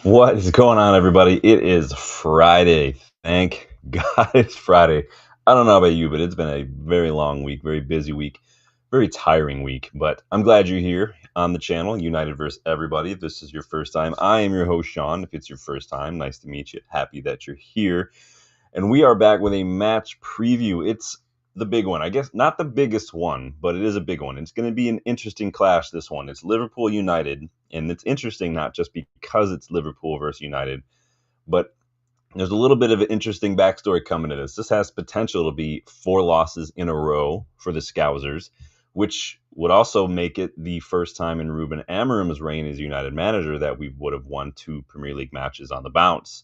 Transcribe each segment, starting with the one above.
What is going on, everybody? It is Friday. Thank God it's Friday. I don't know about you, but it's been a very long week, very busy week, very tiring week. But I'm glad you're here on the channel, United vs. Everybody. If this is your first time, I am your host, Sean. If it's your first time, nice to meet you. Happy that you're here. And we are back with a match preview. It's the big one. I guess not the biggest one, but it is a big one. It's going to be an interesting clash, this one. It's Liverpool United. And it's interesting not just because it's Liverpool versus United, but there's a little bit of an interesting backstory coming to this. This has potential to be 4 losses in a row for the Scousers, which would also make it the first time in Ruben Amorim's reign as United manager that we would have won 2 Premier League matches on the bounce.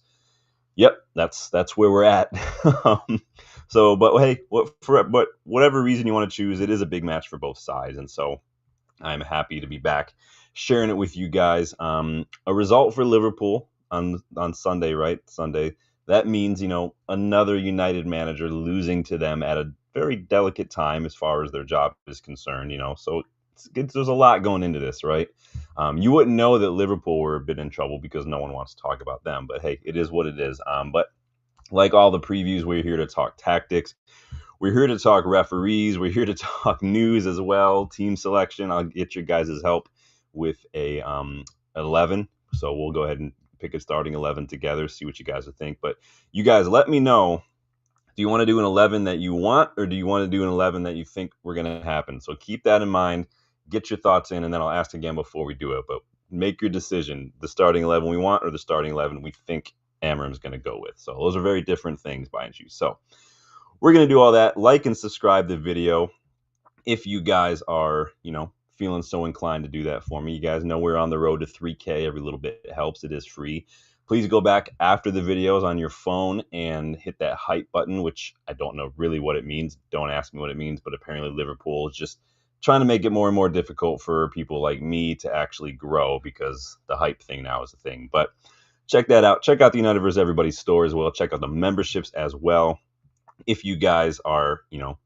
Yep, that's where we're at. But hey, but whatever reason you want to choose, it is a big match for both sides, and so I'm happy to be back sharing it with you guys. A result for Liverpool on Sunday, right? Sunday. That means another United manager losing to them at a very delicate time as far as their job is concerned. So there's a lot going into this, right? You wouldn't know that Liverpool were a bit in trouble because no one wants to talk about them. But hey, it is what it is. But like all the previews, we're here to talk tactics. We're here to talk referees. We're here to talk news as well, team selection. I'll get your guys' help with a 11. So we'll go ahead and pick a starting 11 together, see what you guys think. But you guys, let me know. Do you want to do an 11 that you want, or do you want to do an 11 that you think we're going to happen? So keep that in mind. Get your thoughts in, and then I'll ask again before we do it. But make your decision: the starting 11 we want, or the starting 11 we think Amorim's going to go with. So those are very different things, mind you. So we're going to do all that. Like and subscribe the video if you guys are, feeling so inclined to do that for me. You guys know we're on the road to 3K. Every little bit helps. It is free. Please go back after the videos on your phone and hit that hype button, which I don't know really what it means. Don't ask me what it means, but apparently Liverpool is just trying to make it more and more difficult for people like me to actually grow because the hype thing now is a thing. But check that out. Check out the United vs. Everybody store as well. Check out the memberships as well. If you guys are,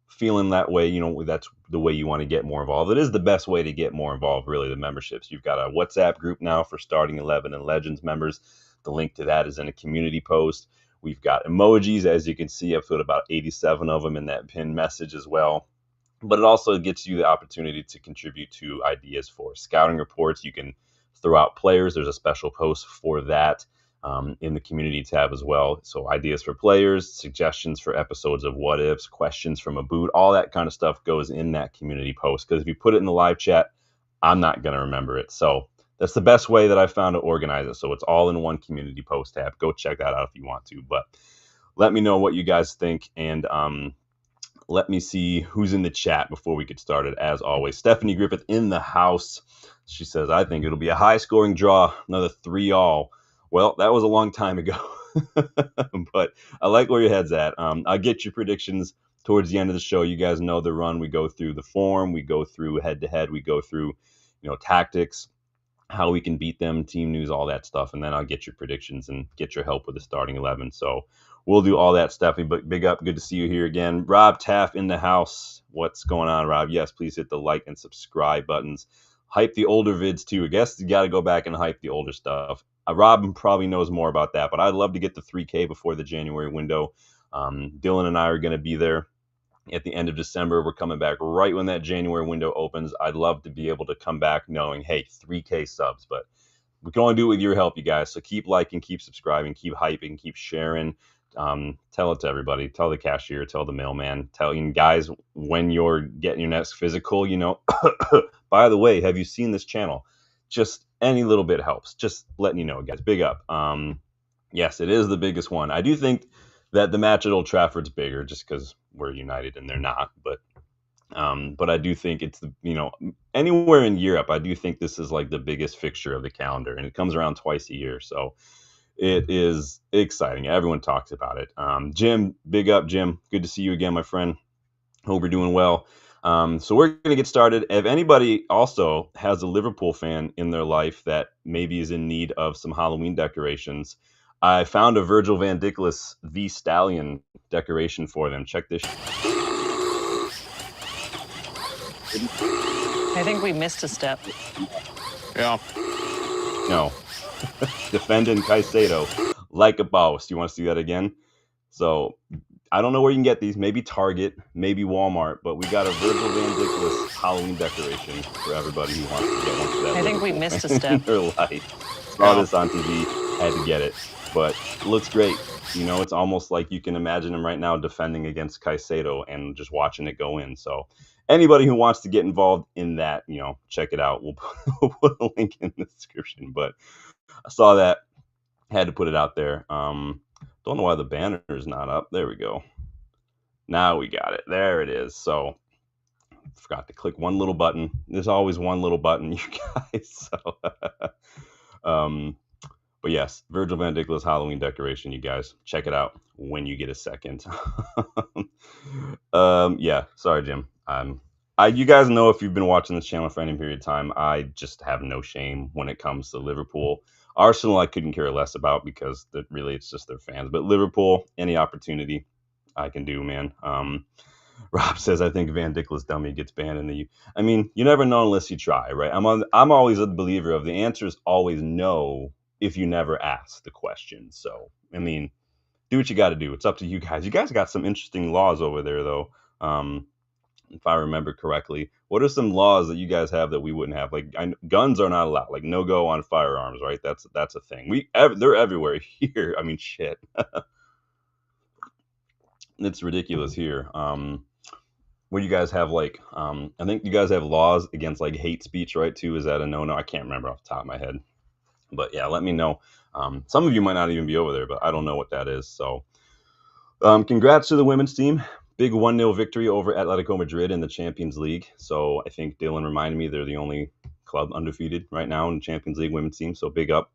feeling that way, that's the way you want to get more involved. It is the best way to get more involved, really, the memberships. You've got a WhatsApp group now for Starting 11 and Legends members. The link to that is in a community post. We've got emojis, as you can see. I've put about 87 of them in that pinned message as well. But it also gets you the opportunity to contribute to ideas for scouting reports. You can throw out players. There's a special post for that in the community tab as well. So ideas for players, suggestions for episodes of What Ifs, questions from a boot, all that kind of stuff goes in that community post. Because if you put it in the live chat, I'm not going to remember it. So that's the best way that I found to organize it. So it's all in one community post tab. Go check that out if you want to. But let me know what you guys think. And let me see who's in the chat before we get started. As always, Stephanie Griffith in the house. She says, I think it'll be a high-scoring draw, another 3-all. Well, that was a long time ago, but I like where your head's at. I'll get your predictions towards the end of the show. You guys know the run. We go through the form. We go through head-to-head. We go through, tactics, how we can beat them, team news, all that stuff. And then I'll get your predictions and get your help with the starting 11. So we'll do all that, Stephanie. But big up. Good to see you here again. Rob Taff in the house. What's going on, Rob? Yes, please hit the like and subscribe buttons. Hype the older vids, too. I guess you got to go back and hype the older stuff. Rob probably knows more about that, but I'd love to get the 3K before the January window. Dylan and I are going to be there at the end of December. We're coming back right when that January window opens. I'd love to be able to come back knowing, hey, 3K subs, but we can only do it with your help, you guys. So keep liking, keep subscribing, keep hyping, keep sharing. Tell it to everybody. Tell the cashier, tell the mailman, tell you guys when you're getting your next physical, By the way, have you seen this channel? Just any little bit helps. Just letting you know, guys. Big up. Yes, it is the biggest one. I do think that the match at Old Trafford's bigger just because we're United and they're not. But I do think it's anywhere in Europe, I do think this is like the biggest fixture of the calendar, and it comes around twice a year. So it is exciting. Everyone talks about it. Jim, big up, Jim. Good to see you again, my friend. Hope you're doing well. So we're going to get started. If anybody also has a Liverpool fan in their life that maybe is in need of some Halloween decorations, I found a Virgil van Dijk V Stallion decoration for them. Check this. I think we missed a step. Yeah. No. defending Caicedo like a boss. You want to see that again? So I don't know where you can get these. Maybe Target, maybe Walmart, but we got a Virgil Van Dijk Halloween decoration for everybody who wants to get one for that I think we Liverpool missed a fan in step. their life. Saw this on TV, had to get it, but it looks great. You know, it's almost like you can imagine him right now defending against Caicedo and just watching it go in. So anybody who wants to get involved in that, you know, check it out. We'll put a link in the description. But I saw that, had to put it out there. Don't know why the banner is not up. There we go. Now we got it. There it is. So forgot to click one little button. There's always one little button, you guys. So, um, but yes, Virgil Van Dijk's Halloween decoration, you guys. Check it out when you get a second. Yeah, sorry, Jim. You guys know if you've been watching this channel for any period of time, I just have no shame when it comes to Liverpool. Arsenal, I couldn't care less about because really it's just their fans. But Liverpool, any opportunity I can do, man. Rob says, I think Van Dijk's dummy gets banned in the U. I mean, you never know unless you try, right? I'm always a believer of the answer is always no if you never ask the question. So, I mean, do what you got to do. It's up to you guys. You guys got some interesting laws over there, though. If I remember correctly, what are some laws that you guys have that we wouldn't have? Like, guns are not allowed. Like, no go on firearms, right? That's a thing. They're everywhere here. I mean, shit. It's ridiculous here. Where you guys have like, I think you guys have laws against like hate speech, right? Too, is that a no? I can't remember off the top of my head, but yeah, let me know. Some of you might not even be over there, but I don't know what that is. So, congrats to the women's team. Big 1-0 victory over Atletico Madrid in the Champions League. So I think Dylan reminded me they're the only club undefeated right now in the Champions League women's team. So big up.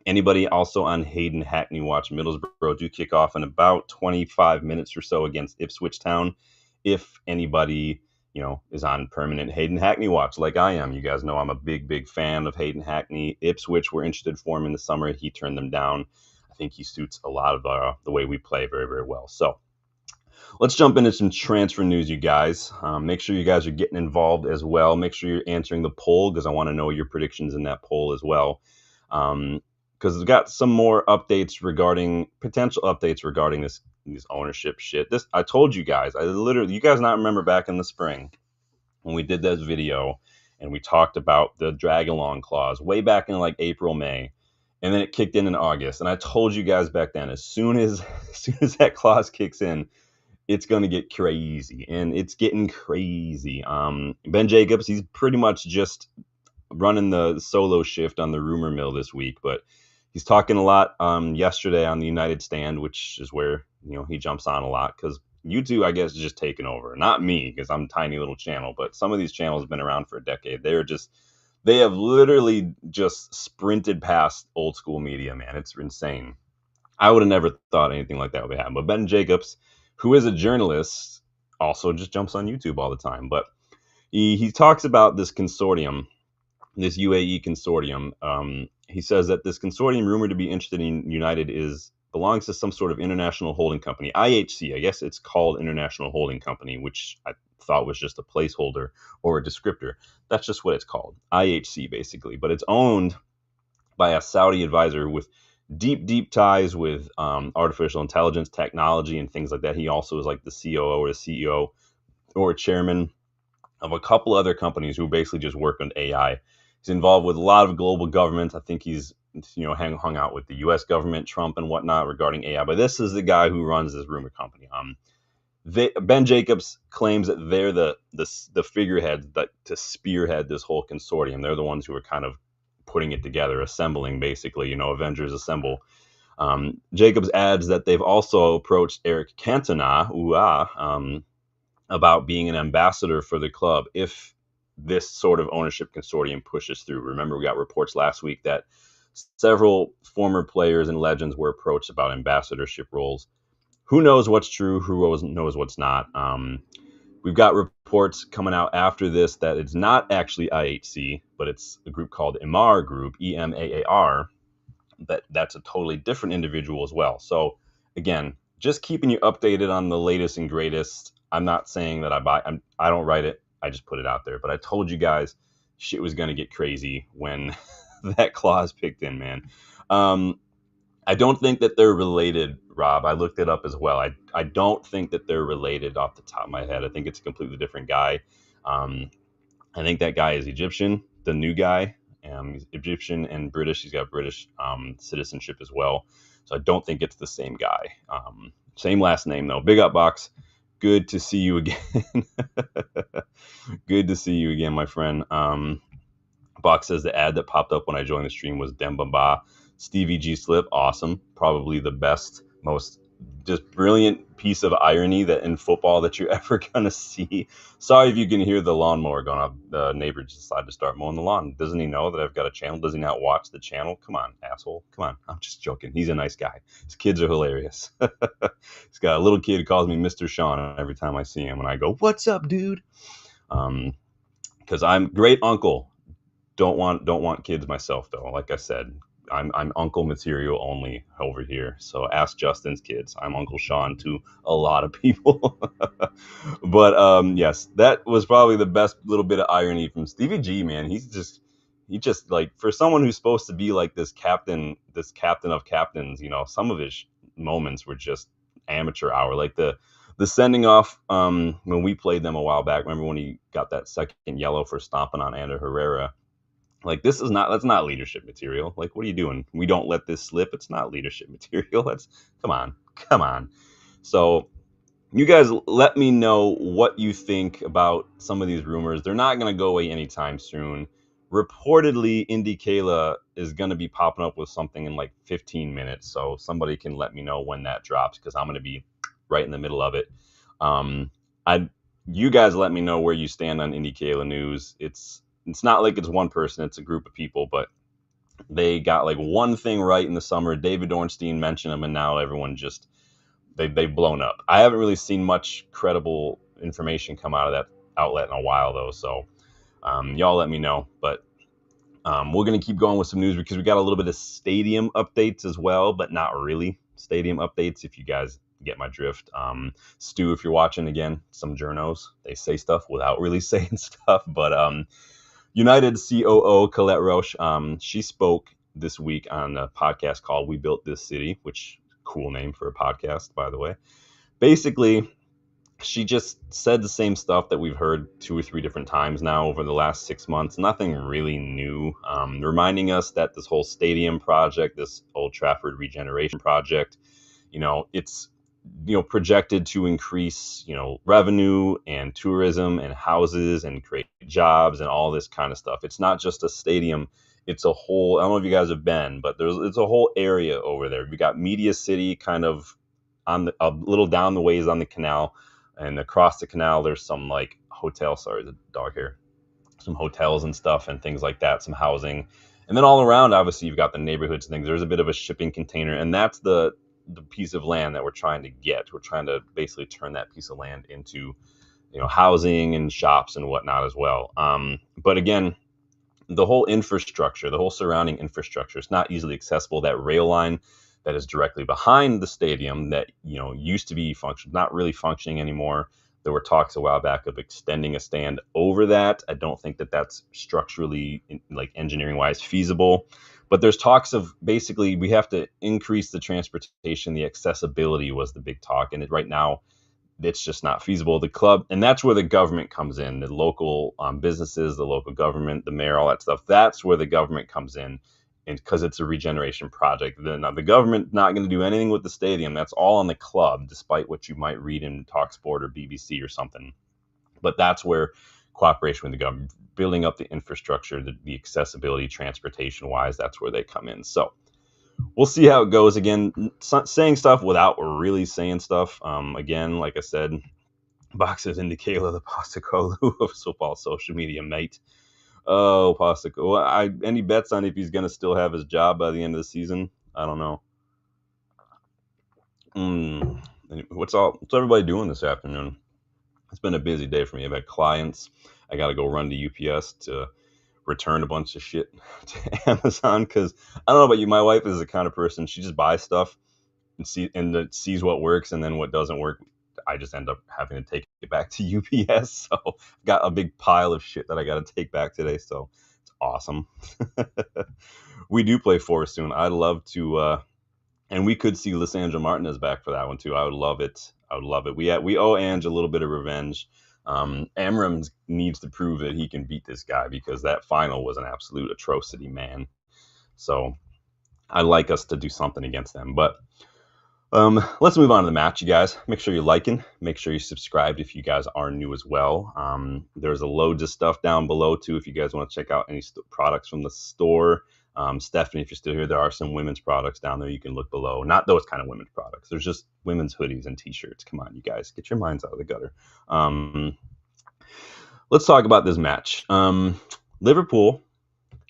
Anybody also on Hayden Hackney watch? Middlesbrough do kick off in about 25 minutes or so against Ipswich Town. If anybody, you know, is on permanent Hayden Hackney watch like I am, you guys know I'm a big fan of Hayden Hackney. Ipswich were interested for him in the summer. He turned them down. I think he suits a lot of the way we play very well. So let's jump into some transfer news, you guys. Make sure you guys are getting involved as well. Make sure you're answering the poll because I want to know your predictions in that poll as well. Because we've got some more updates regarding potential updates regarding this ownership shit. I told you guys, you guys not remember back in the spring when we did this video and we talked about the drag along clause way back in like April, May, and then it kicked in August. And I told you guys back then, as soon as that clause kicks in, it's going to get crazy, and it's getting crazy. Ben Jacobs, he's pretty much just running the solo shift on the rumor mill this week, but he's talking a lot yesterday on the United Stand, which is where, you know, he jumps on a lot because YouTube, I guess, is just taking over. Not me, because I'm a tiny little channel, but some of these channels have been around for a decade. They have literally just sprinted past old school media, man. It's insane. I would have never thought anything like that would happen. But Ben Jacobs, who is a journalist, also just jumps on YouTube all the time. But he talks about this consortium, this UAE consortium. He says that this consortium rumored to be interested in United belongs to some sort of international holding company, IHC. I guess it's called International Holding Company, which I thought was just a placeholder or a descriptor. That's just what it's called, IHC basically. But it's owned by a Saudi advisor with deep ties with artificial intelligence technology and things like that. He also is like the COO or the CEO or chairman of a couple other companies who basically just work on AI. He's involved with a lot of global governments. I think he's, you know, hung out with the U.S. government, Trump and whatnot regarding AI. But this is the guy who runs this rumor company. Ben Jacobs claims that they're the figureheads that to spearhead this whole consortium. They're the ones who are kind of putting it together, assembling, basically, you know, Avengers Assemble. Jacobs adds that they've also approached Eric Cantona about being an ambassador for the club if this sort of ownership consortium pushes through. Remember, we got reports last week that several former players and legends were approached about ambassadorship roles. Who knows what's true? Who knows what's not? We've got reports coming out after this that it's not actually IHC, but it's a group called Emaar Group, EMAAR. That's a totally different individual as well. So again, just keeping you updated on the latest and greatest. I'm not saying that I don't write it. I just put it out there. But I told you guys shit was going to get crazy when that clause picked in, man. I don't think that they're related, Rob. I looked it up as well. I don't think that they're related off the top of my head. I think it's a completely different guy. Um, I think that guy is Egyptian, the new guy. He's Egyptian and British. He's got British citizenship as well. So I don't think it's the same guy. Same last name, though. Big up, Box. Good to see you again. Good to see you again, my friend. Box says the ad that popped up when I joined the stream was Demba Ba. Stevie G slip, awesome. Probably the best, most just brilliant piece of irony that in football that you're ever gonna see. Sorry if you can hear the lawnmower going off. The neighbor just decided to start mowing the lawn. Doesn't he know that I've got a channel? Does he not watch the channel? Come on, asshole. Come on. I'm just joking. He's a nice guy. His kids are hilarious. He's got a little kid who calls me Mr. Sean every time I see him, and I go, "What's up, dude?" Because I'm great uncle. Don't want kids myself, though. Like I said, I'm uncle material only over here. So ask Justin's kids. I'm Uncle Sean to a lot of people. But yes, that was probably the best little bit of irony from Stevie G, man. He just like, for someone who's supposed to be like this captain of captains, some of his moments were just amateur hour. Like the sending off when we played them a while back. Remember when he got that second yellow for stomping on Ander Herrera? Like, that's not leadership material. Like, what are you doing? We don't let this slip. It's not leadership material. Come on. So you guys let me know what you think about some of these rumors. They're not going to go away anytime soon. Reportedly, Indy Kayla is going to be popping up with something in like 15 minutes. So somebody can let me know when that drops, because I'm going to be right in the middle of it. You guys let me know where you stand on Indy Kayla news. It's not like it's one person, it's a group of people, but they got like one thing right in the summer. David Ornstein mentioned them, and now everyone just, they've blown up. I haven't really seen much credible information come out of that outlet in a while, though. So y'all let me know. But we're going to keep going with some news, because we got a little bit of stadium updates as well, but not really stadium updates, if you guys get my drift. Stu, if you're watching, again, some journos, they say stuff without really saying stuff. But United COO Colette Roche, she spoke this week on a podcast called We Built This City, which, cool name for a podcast, by the way. Basically, she just said the same stuff that we've heard 2 or 3 different times now over the last 6 months. Nothing really new. Reminding us that this whole stadium project, this Old Trafford regeneration project, it's projected to increase, revenue and tourism and houses and create jobs and all this kind of stuff. It's not just a stadium. It's a whole, I don't know if you guys have been, but it's a whole area over there. We got Media City kind of a little down the ways on the canal, and across the canal, there's some like hotel, sorry, the dog here, some hotels and stuff and things like that, some housing. And then all around, obviously, you've got the neighborhoods and things. There's a bit of a shipping container, and that's the piece of land that we're trying to get. We're trying to basically turn that piece of land into, housing and shops and whatnot as well. But again, the whole infrastructure, the whole surrounding infrastructure, is not easily accessible. That rail line that is directly behind the stadium that, used to be not really functioning anymore. There were talks a while back of extending a stand over that. I don't think that that's structurally, like engineering wise, feasible. But there's talks of basically we have to increase the transportation. The accessibility was the big talk. And right now, it's just not feasible. The club, and that's where the government comes in, the local businesses, the local government, the mayor, all that stuff. That's where the government comes in, and because it's a regeneration project. Now, the government not going to do anything with the stadium. That's all on the club, despite what you might read in TalkSport or BBC or something. But that's where cooperation with the government, building up the infrastructure, the accessibility, transportation-wise, that's where they come in. So we'll see how it goes. Again, saying stuff without really saying stuff. Again, like I said, Boxers into Kayla, the Postacoglu of football social media, mate. Oh, Postacoglu. Any bets on if he's going to still have his job by the end of the season? I don't know. What's everybody doing this afternoon? It's been a busy day for me. I've had clients. I got to go run to UPS to return a bunch of shit to Amazon, because I don't know about you, my wife is the kind of person, she just buys stuff and sees what works, and then what doesn't work, I just end up having to take it back to UPS. So I've got a big pile of shit that I got to take back today. So it's awesome. We do play Forest soon. I'd love to, and we could see Lissandra Martinez back for that one too. I would love it. I would love it. We owe Ange a little bit of revenge. Amorim needs to prove that he can beat this guy because that final was an absolute atrocity, man. So I'd like us to do something against them. But let's move on to the match, you guys. Make sure you're liking. Make sure you subscribed if you guys are new as well. There's a load of stuff down below too if you guys want to check out any products from the store. Stephanie, if you're still here, there are some women's products down there. You can look below. Not those kind of women's products. There's just women's hoodies and t-shirts. Come on, you guys. Get your minds out of the gutter. Let's talk about this match. Liverpool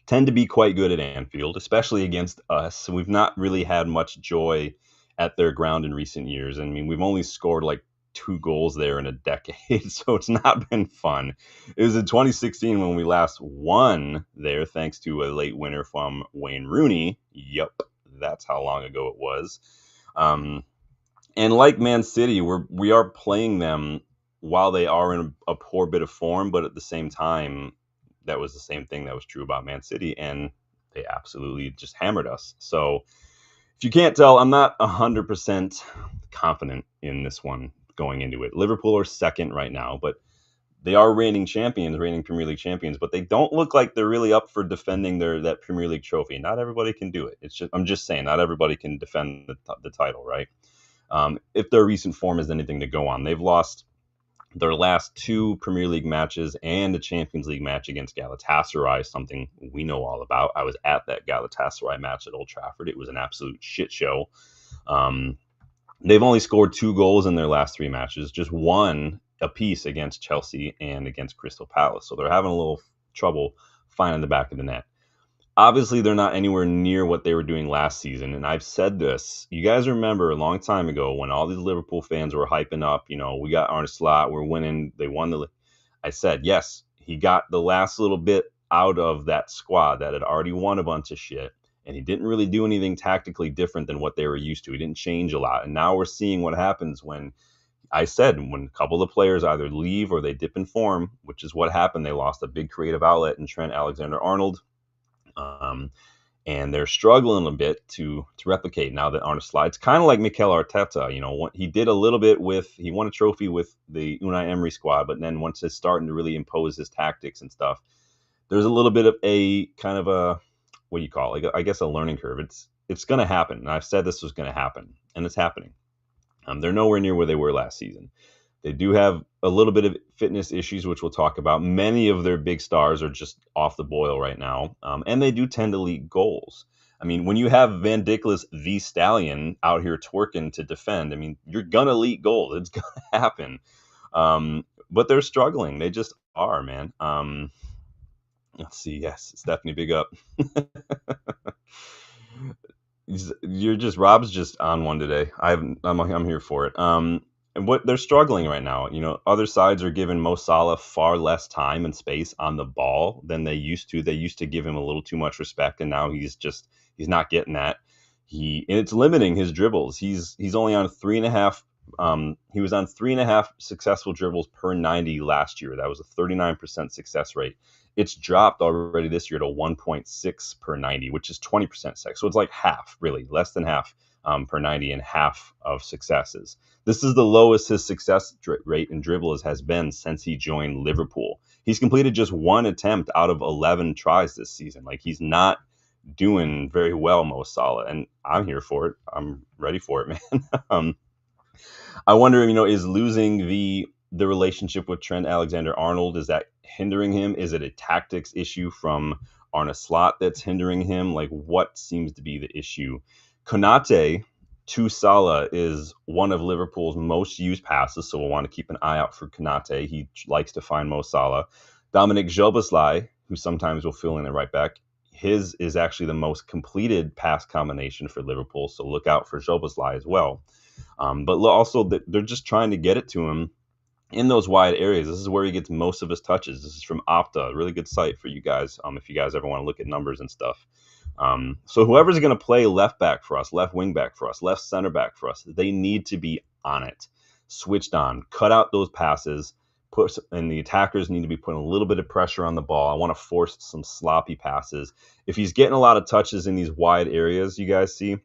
tend to be quite good at Anfield, especially against us. We've not really had much joy at their ground in recent years. I mean, we've only scored like 2 goals there in a decade, so it's not been fun. It was in 2016 when we last won there, thanks to a late winner from Wayne Rooney. Yep, that's how long ago it was. And like Man City, we are playing them while they are in a poor bit of form, but at the same time, that was the same thing that was true about Man City, and they absolutely just hammered us. So if you can't tell, I'm not 100% confident in this one going into it. Liverpool are second right now, but they are reigning Premier League champions, but they don't look like they're really up for defending that Premier League trophy. Not everybody can do it. I'm just saying, not everybody can defend the title, right? If their recent form is anything to go on. They've lost their last 2 Premier League matches and a Champions League match against Galatasaray, something we know all about. I was at that Galatasaray match at Old Trafford. It was an absolute shit show. They've only scored 2 goals in their last 3 matches, just 1 apiece against Chelsea and against Crystal Palace. So they're having a little trouble finding the back of the net. Obviously, they're not anywhere near what they were doing last season. And I've said this. You guys remember a long time ago when all these Liverpool fans were hyping up, we got Arne Slot, we're winning. They won I said, yes, he got the last little bit out of that squad that had already won a bunch of shit. And he didn't really do anything tactically different than what they were used to. He didn't change a lot. And now we're seeing what happens when a couple of the players either leave or they dip in form, which is what happened. They lost a big creative outlet in Trent Alexander-Arnold. And they're struggling a bit to replicate now that Arne Slot. It's kind of like Mikel Arteta. What he did a little bit he won a trophy with the Unai Emery squad, but then once it's starting to really impose his tactics and stuff, there's a little bit of a kind of a, what do you call it? I guess a learning curve. It's going to happen. And I've said this was going to happen, and it's happening. They're nowhere near where they were last season. They do have a little bit of fitness issues, which we'll talk about. Many of their big stars are just off the boil right now, and they do tend to leak goals. I mean, when you have Van Dijk, the Stallion, out here twerking to defend, I mean, you're going to leak goals. It's going to happen. But they're struggling. They just are, man. Let's see. Yes, Stephanie, big up. Rob's just on one today. I'm here for it. And what they're struggling right now, other sides are giving Mo Salah far less time and space on the ball than they used to. They used to give him a little too much respect, and now he's not getting that. And it's limiting his dribbles. He's only on 3.5. He was on 3.5 successful dribbles per 90 last year. That was a 39% success rate. It's dropped already this year to 1.6 per 90, which is 20% success. So it's like half, really, less than half per 90 and half of successes. This is the lowest his success rate in dribbles has been since he joined Liverpool. He's completed just 1 attempt out of 11 tries this season. Like, he's not doing very well, Mo Salah, and I'm here for it. I'm ready for it, man. I wonder, is losing the relationship with Trent Alexander-Arnold, is that hindering him? Is it a tactics issue from Arne Slot that's hindering him? Like, what seems to be the issue? Konate to Salah is one of Liverpool's most used passes, so we'll want to keep an eye out for Konate. He likes to find Mo Salah. Dominic Szoboszlai, who sometimes will fill in at right back, his is actually the most completed pass combination for Liverpool, so look out for Szoboszlai as well. But also, they're just trying to get it to him in those wide areas. This is where he gets most of his touches. This is from Opta, a really good site for you guys, if you guys ever want to look at numbers and stuff. So whoever's going to play left back for us, left wing back for us, left center back for us, they need to be on it, switched on, cut out those passes, and the attackers need to be putting a little bit of pressure on the ball. I want to force some sloppy passes. If he's getting a lot of touches in these wide areas, you guys see,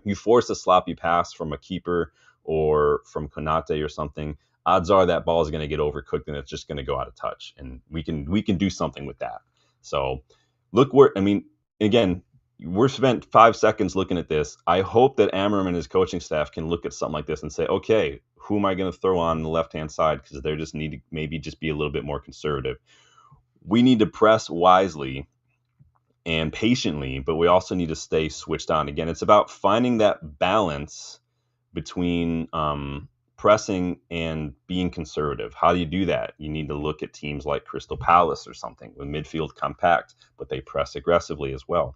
you force a sloppy pass from a keeper or from Konate or something, odds are that ball is going to get overcooked and it's just going to go out of touch. And we can do something with that. So look where, I mean, again, we're spent 5 seconds looking at this. I hope that Amorim and his coaching staff can look at something like this and say, okay, who am I going to throw on the left-hand side? Because they just need to maybe just be a little bit more conservative. We need to press wisely and patiently, but we also need to stay switched on. Again, it's about finding that balance between pressing and being conservative. How do you do that? You need to look at teams like Crystal Palace or something with midfield compact, but they press aggressively as well.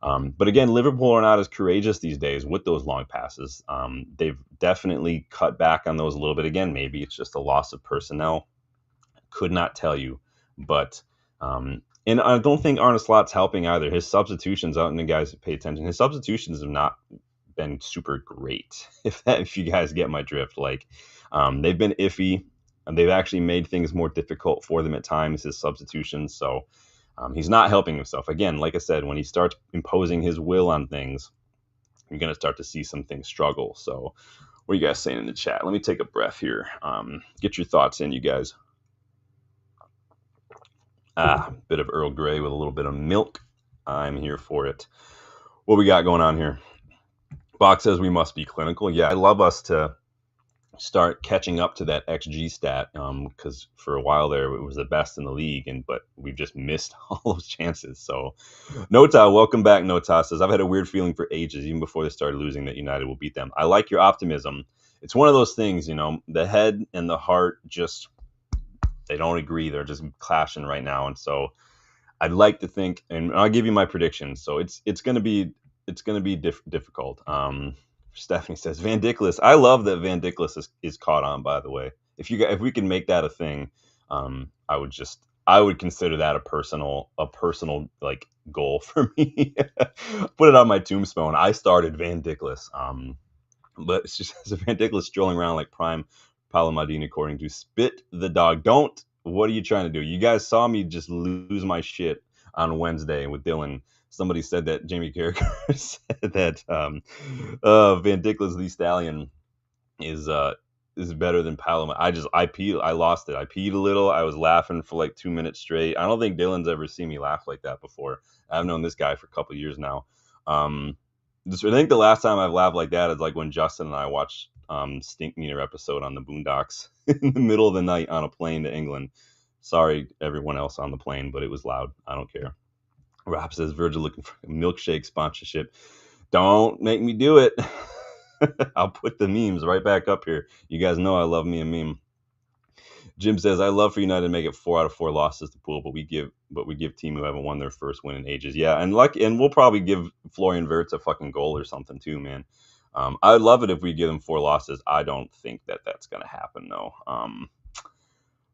But again, Liverpool are not as courageous these days with those long passes. They've definitely cut back on those a little bit. Again, maybe it's just a loss of personnel. Could not tell you, but and I don't think Arne Slot's helping either. His substitutions, out and the guys pay attention, his substitutions have not been super great. If you guys get my drift, like they've been iffy, and they've actually made things more difficult for them at times. His substitutions, so he's not helping himself. Again, like I said, when he starts imposing his will on things, you're gonna start to see some things struggle. So, what are you guys saying in the chat? Let me take a breath here. Get your thoughts in, you guys. Bit of Earl Grey with a little bit of milk. I'm here for it. What we got going on here? Bach says we must be clinical. Yeah, I love us to start catching up to that XG stat because for a while there it was the best in the league, but we've just missed all those chances. So Nota, welcome back. Nota says, I've had a weird feeling for ages, even before they started losing, that United will beat them. I like your optimism. It's one of those things, the head and the heart just, they don't agree. They're just clashing right now. And so I'd like to think, and I'll give you my prediction. So it's going to be difficult. Stephanie says Van Dickless. I love that Van Dickless is caught on, by the way. If we can make that a thing, I would consider that a personal like goal for me. Put it on my tombstone. I started Van Dickless. But it's just as a Van Dickless strolling around like prime Palomadine, according to Spit the Dog. Don't. What are you trying to do? You guys saw me just lose my shit on Wednesday with Dylan. Somebody said that Jamie Carragher said that Van Dickless the Stallion is better than Paloma. I lost it. I peed a little. I was laughing for like 2 minutes straight. I don't think Dylan's ever seen me laugh like that before. I've known this guy for a couple of years now. I think the last time I've laughed like that is like when Justin and I watched Stink Meter episode on the Boondocks in the middle of the night on a plane to England. Sorry, everyone else on the plane, but it was loud. I don't care. Rob says Virgil looking for a milkshake sponsorship. Don't make me do it. I'll put the memes right back up here. You guys know I love me a meme. Jim says, I love for United to make it 4 out of 4 losses to Pool, but we give team who haven't won their first win in ages. Yeah, and we'll probably give Florian Wirtz a fucking goal or something too, man. I'd love it if we give them 4 losses. I don't think that that's going to happen, though.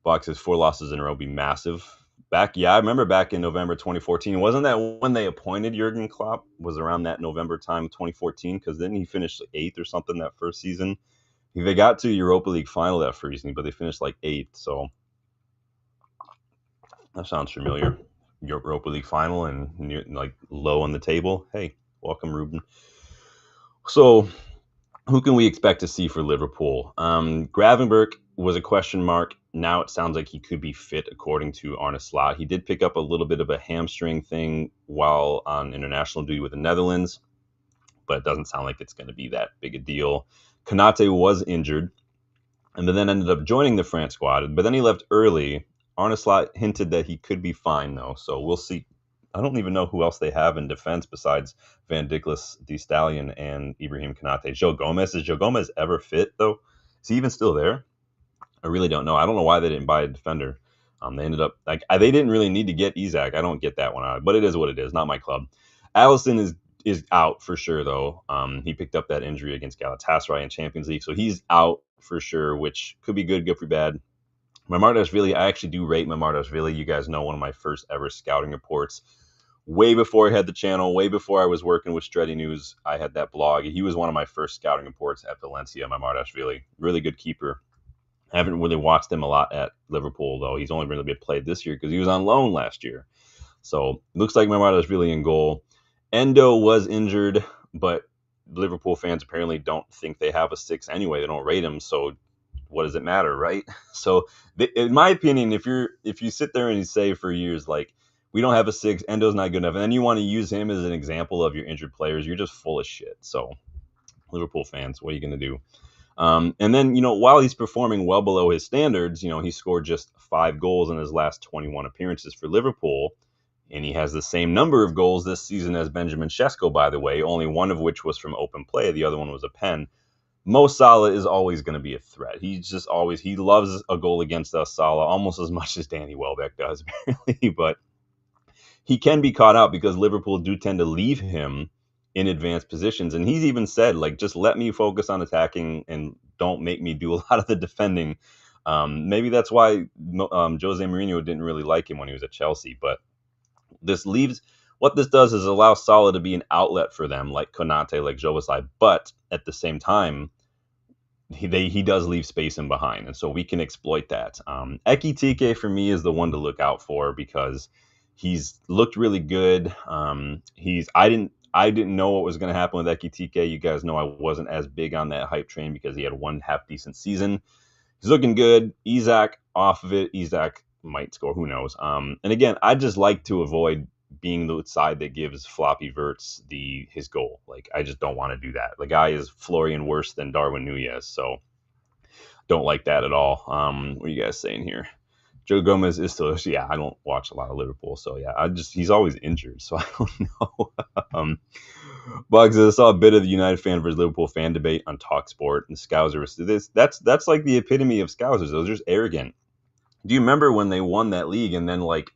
Box says 4 losses in a row would be massive. I remember back in November 2014. Wasn't that when they appointed Jurgen Klopp? Was around that November time, 2014? Because then he finished 8th or something that first season. They got to Europa League final that first season, but they finished like 8th. So that sounds familiar. Europa League final and like low on the table. Hey, welcome, Ruben. So who can we expect to see for Liverpool? Gravenberch was a question mark. Now it sounds like he could be fit, according to Arne Slot. He did pick up a little bit of a hamstring thing while on international duty with the Netherlands, but it doesn't sound like it's going to be that big a deal. Konate was injured, and then ended up joining the France squad, but then he left early. Arne Slot hinted that he could be fine, though, so we'll see. I don't even know who else they have in defense besides Van Dickless, the Stallion, and Ibrahim Konate. Joe Gomez. Is Joe Gomez ever fit, though? Is he even still there? I really don't know. I don't know why they didn't buy a defender. They ended up they didn't really need to get Isak. I don't get that one out, but it is what it is. Not my club. Allison is out for sure, though. He picked up that injury against Galatasaray in Champions League, so he's out for sure, which could be good for bad. Mamardashvili, I actually do rate Mamardashvili. You guys know, one of my first ever scouting reports. Way before I had the channel, way before I was working with Stretty News, I had that blog. He was one of my first scouting reports at Valencia, Mamardashvili. Really good keeper. I haven't really watched him a lot at Liverpool, though. He's only really been played this year because he was on loan last year. So looks like Morata's really in goal. Endo was injured, but Liverpool fans apparently don't think they have a six anyway. They don't rate him, so what does it matter, right? So, in my opinion, if you sit there and you say for years like we don't have a six, Endo's not good enough, and then you want to use him as an example of your injured players, you're just full of shit. So, Liverpool fans, what are you going to do? And then, while he's performing well below his standards, he scored just 5 goals in his last 21 appearances for Liverpool. And he has the same number of goals this season as Benjamin Sesko, by the way, only one of which was from open play. The other one was a pen. Mo Salah is always going to be a threat. He loves a goal against us, Salah, almost as much as Danny Welbeck does, apparently. But he can be caught out because Liverpool do tend to leave him in advanced positions. And he's even said, like, just let me focus on attacking and don't make me do a lot of the defending. Maybe that's why Jose Mourinho didn't really like him when he was at Chelsea. But what this does is allow Salah to be an outlet for them, like Konate, like Jobasai. But at the same time, he does leave space in behind, and so we can exploit that. Ekitike for me is the one to look out for because he's looked really good. I didn't know what was going to happen with Ekitike. You guys know I wasn't as big on that hype train because he had one half decent season. He's looking good. Isak off of it. Isak might score. Who knows? And again, I just like to avoid being the side that gives floppy Verts his goal. Like, I just don't want to do that. The guy is Florian worse than Darwin Nunez, so don't like that at all. What are you guys saying here? Joe Gomez is still, yeah, I don't watch a lot of Liverpool, so yeah, he's always injured, so I don't know. Bugs, I saw a bit of the United fan versus Liverpool fan debate on TalkSport and Scousers. That's like the epitome of Scousers. Those are just arrogant. Do you remember when they won that league and then like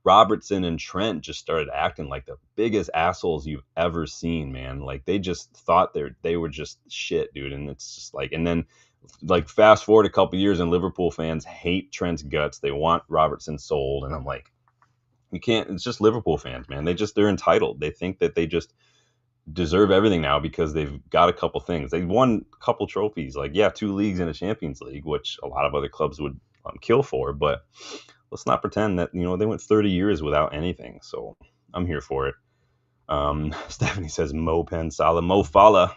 Robertson and Trent just started acting like the biggest assholes you've ever seen, man? Like they just thought they were just shit, dude. And it's just like, and then like fast forward a couple years and Liverpool fans hate Trent's guts. They want Robertson sold. And I'm like, you can't, it's just Liverpool fans, man. They're entitled. They think that they just deserve everything now because they've got a couple things. They won a couple trophies, like, yeah, 2 leagues and a Champions League, which a lot of other clubs would kill for. But let's not pretend that, they went 30 years without anything. So I'm here for it. Stephanie says Mo Pen Salah. Mo Fala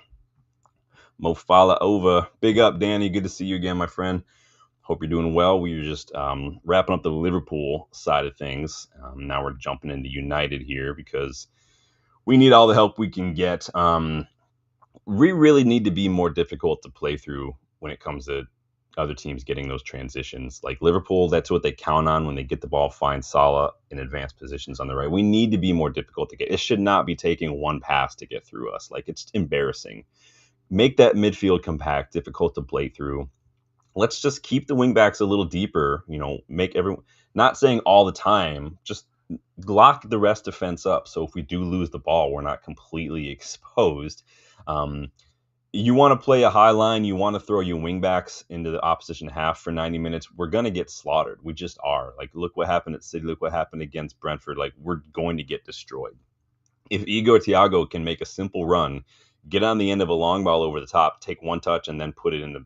over. Big up, Danny. Good to see you again, my friend. Hope you're doing well. We were just wrapping up the Liverpool side of things. Now we're jumping into United here because we need all the help we can get. We really need to be more difficult to play through when it comes to other teams getting those transitions. Like Liverpool, that's what they count on when they get the ball, find Salah in advanced positions on the right. We need to be more difficult to get. It should not be taking one pass to get through us. Like, it's embarrassing. Make that midfield compact, difficult to play through. Let's just keep the wingbacks a little deeper, make everyone, not saying all the time, just lock the rest defense up. So if we do lose the ball, we're not completely exposed. You want to play a high line, you want to throw your wingbacks into the opposition half for 90 minutes, we're going to get slaughtered. We just are. Like, look what happened at City. Look what happened against Brentford. Like, we're going to get destroyed. If Igor Thiago can make a simple run, get on the end of a long ball over the top, take one touch, and then put it in the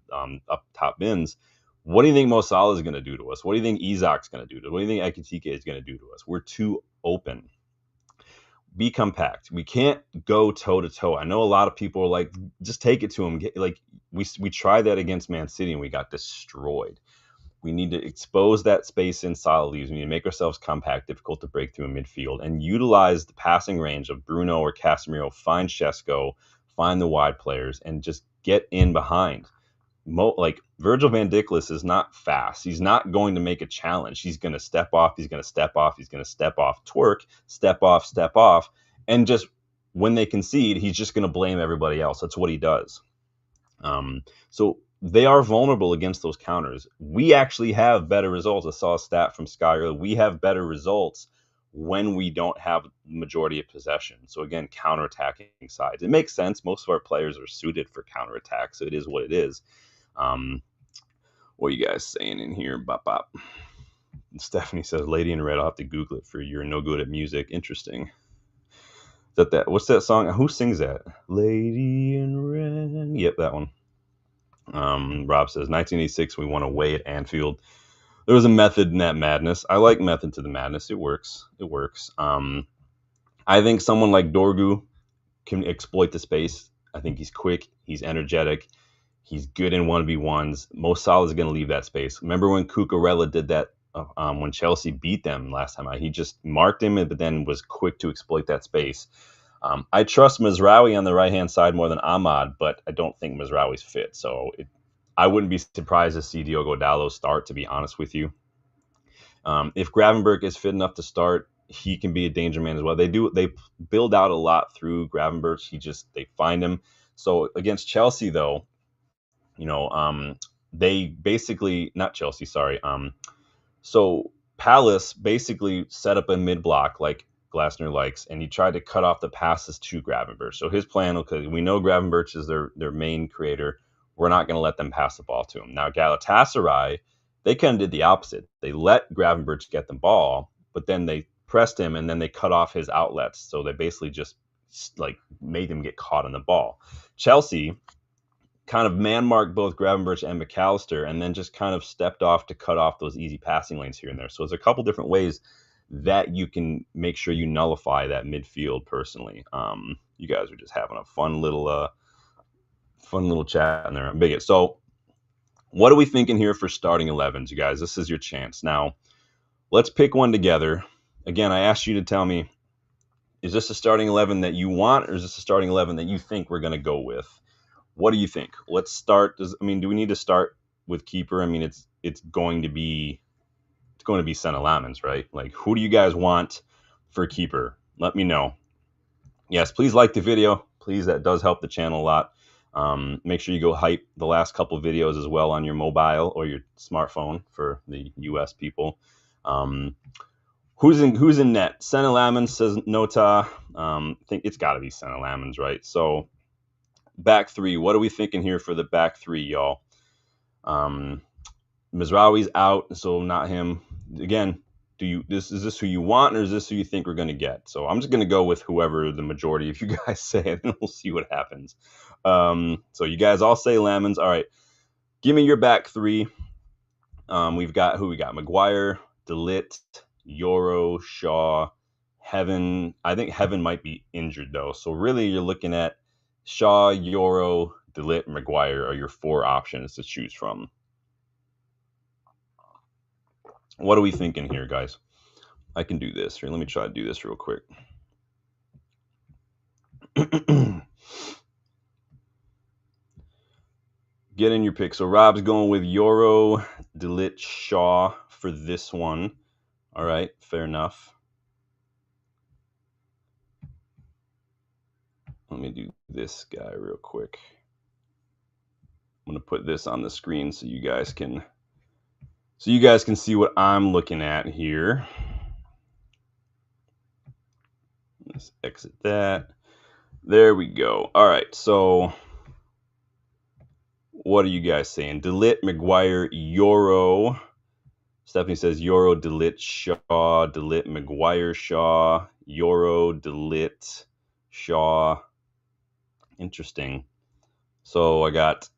up top bins, what do you think Mo Salah is going to do to us? What do you think Isak's going to do to us? What do you think Ekitike is going to do to us? We're too open. Be compact. We can't go toe-to-toe. I know a lot of people are like, just take it to him. We tried that against Man City, and we got destroyed. We need to expose that space in Salah leaves. We need to make ourselves compact, difficult to break through in midfield, and utilize the passing range of Bruno or Casemiro, find Sesko, find the wide players, and just get in behind. Virgil van Dijk is not fast. He's not going to make a challenge. He's going to step off. He's going to step off. He's going to step off, twerk, step off. And just when they concede, he's just going to blame everybody else. That's what he does. So they are vulnerable against those counters. We actually have better results. I saw a stat from Sky earlier. We have better results when we don't have majority of possession. So again, counterattacking sides. It makes sense. Most of our players are suited for counterattack, so it is what it is. What are you guys saying in here? Bop, bop. Stephanie says, Lady in Red, I'll have to Google it for you're no good at music. Interesting. What's that song? Who sings that? Lady in Red. Yep, that one. Rob says 1986 we won away at Anfield. There was a method in that madness. I like method to the madness. It works. It works. I think someone like Dorgu can exploit the space. I think he's quick. He's energetic. He's good in 1v1s. Mo Salah is going to leave that space. Remember when Cucurella did that when Chelsea beat them last time? He just marked him, but then was quick to exploit that space. I trust Mazraoui on the right-hand side more than Ahmad, but I don't think Mazraoui's fit. So I wouldn't be surprised to see Diogo Dalot start, to be honest with you. If Gravenberch is fit enough to start, he can be a danger man as well. They build out a lot through Gravenberch. They find him. So against Chelsea, though, they basically, not Chelsea, sorry. So Palace basically set up a mid block like Glasner likes, and he tried to cut off the passes to Gravenberch. So his plan, okay, we know Gravenberch is their main creator. We're not going to let them pass the ball to him. Now Galatasaray, they kind of did the opposite. They let Gravenberch get the ball, but then they pressed him and then they cut off his outlets. So they basically just like made him get caught on the ball. Chelsea kind of man-marked both Gravenberch and McAllister, and then just kind of stepped off to cut off those easy passing lanes here and there. So there's a couple different ways that you can make sure you nullify that midfield personally. You guys are just having a fun little chat in there. I'm big. So what are we thinking here for starting 11s, you guys? This is your chance. Now, let's pick one together. Again, I asked you to tell me, is this a starting 11 that you want, or is this a starting 11 that you think we're going to go with? What do you think? Let's start. Do we need to start with keeper? I mean, it's going to be Senna Lamens, right? Like, who do you guys want for keeper? Let me know. Yes, please like the video. Please, that does help the channel a lot. Make sure you go hype the last couple of videos as well on your mobile or your smartphone for the US people. Who's in net? Senna Lamens, says Nota. I think it's got to be Senna Lamens, right? So back three. What are we thinking here for the back three, y'all? Mazraoui's out, so not him. Again, is this who you want, or is this who you think we're going to get? So I'm just going to go with whoever the majority of you guys say, and then we'll see what happens. So you guys all say Lamens. All right, give me your back three. We got Maguire, De Ligt, Euro, Shaw, Heaven. I think Heaven might be injured though, so really you're looking at Shaw, Euro, De Ligt, Maguire are your four options to choose from. What are we thinking here, guys? I can do this. Here, let me try to do this real quick. Get in your pick. So Rob's going with Euro, De Ligt, Shaw for this one. All right, fair enough. Let me do this guy real quick. I'm going to put this on the screen so you guys can see what I'm looking at here. Let's exit that. There we go. All right, so what are you guys saying? De Ligt, Maguire, Euro. Stephanie says Euro, De Ligt, Shaw, De Ligt, Maguire, Shaw, Euro, De Ligt, Shaw. Interesting. So I got.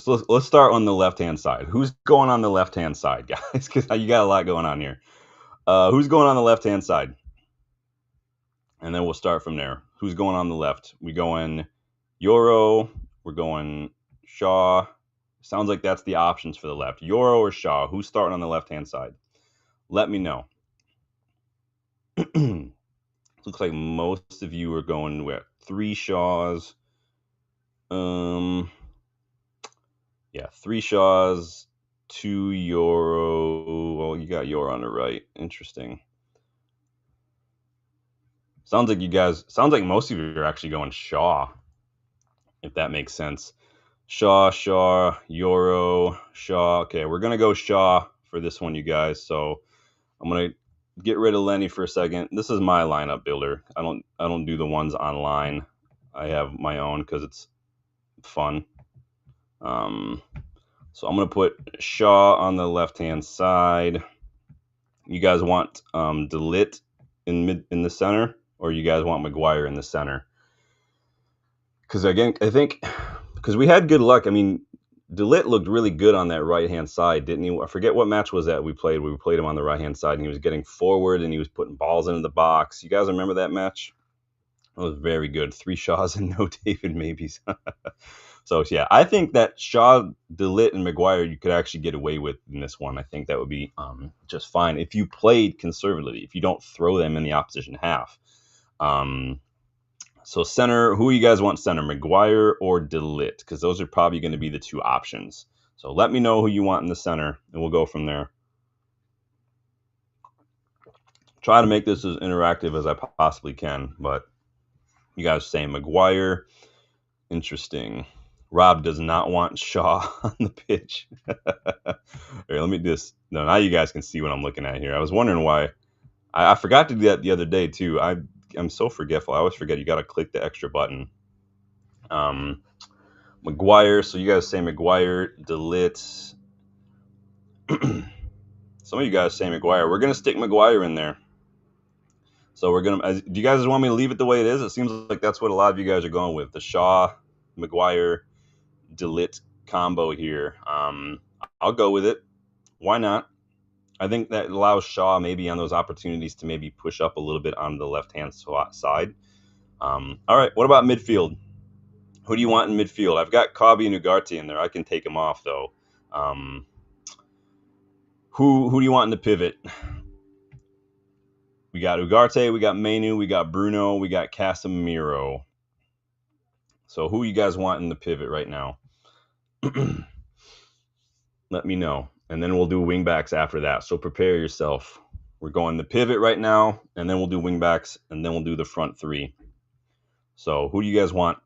Let's start on the left-hand side. Who's going on the left-hand side, guys? Because you got a lot going on here. Who's going on the left-hand side? And then we'll start from there. Who's going on the left? We going Euro. We're going Shaw. Sounds like that's the options for the left. Euro or Shaw? Who's starting on the left-hand side? Let me know. Looks like most of you are going with 3 Shaws. Yeah, 3 Shaws, 2 Euro. Well, you got Euro on the right. Interesting. Sounds like most of you are actually going Shaw, if that makes sense. Shaw, Euro, Shaw. Okay, we're going to go Shaw for this one, you guys. So I'm going to get rid of Lenny for a second. This is my lineup builder. I don't do the ones online. I have my own because it's fun. So I'm going to put Shaw on the left-hand side. You guys want De Ligt in the center, or you guys want Maguire in the center? Because again, I think because we had good luck. I mean, DeLitt looked really good on that right-hand side, didn't he? I forget what match was that we played. We played him on the right-hand side, and he was getting forward, and he was putting balls into the box. You guys remember that match? It was very good. 3 Shaws and no David Maybes. So, yeah, I think that Shaw, DeLitt, and Maguire you could actually get away with in this one. I think that would be just fine if you played conservatively, if you don't throw them in the opposition half. So center, who you guys want center, Maguire or DeLitt? Because those are probably going to be the 2 options. So let me know who you want in the center, and we'll go from there. Try to make this as interactive as I possibly can, but you guys say Maguire. Interesting. Rob does not want Shaw on the pitch. Here, let me just... No, now you guys can see what I'm looking at here. I was wondering why. I forgot to do that the other day, too. I'm so forgetful. I always forget you got to click the extra button. Maguire. So you guys say Maguire, DeLitt. Some of you guys say Maguire. We're going to stick Maguire in there. So we're going to... Do you guys want me to leave it the way it is? It seems like that's what a lot of you guys are going with. The Shaw, Maguire, DeLitt combo here. I'll go with it. Why not? I think that allows Shaw maybe on those opportunities to maybe push up a little bit on the left-hand side. All right, what about midfield? Who do you want in midfield? I've got Kobe and Ugarte in there. I can take him off, though. Who do you want in the pivot? We got Ugarte, we got Mainu, we got Bruno, we got Casemiro. So who you guys want in the pivot right now? Let me know. And then we'll do wingbacks after that. So prepare yourself. We're going the pivot right now, and then we'll do wingbacks, and then we'll do the front 3. So who do you guys want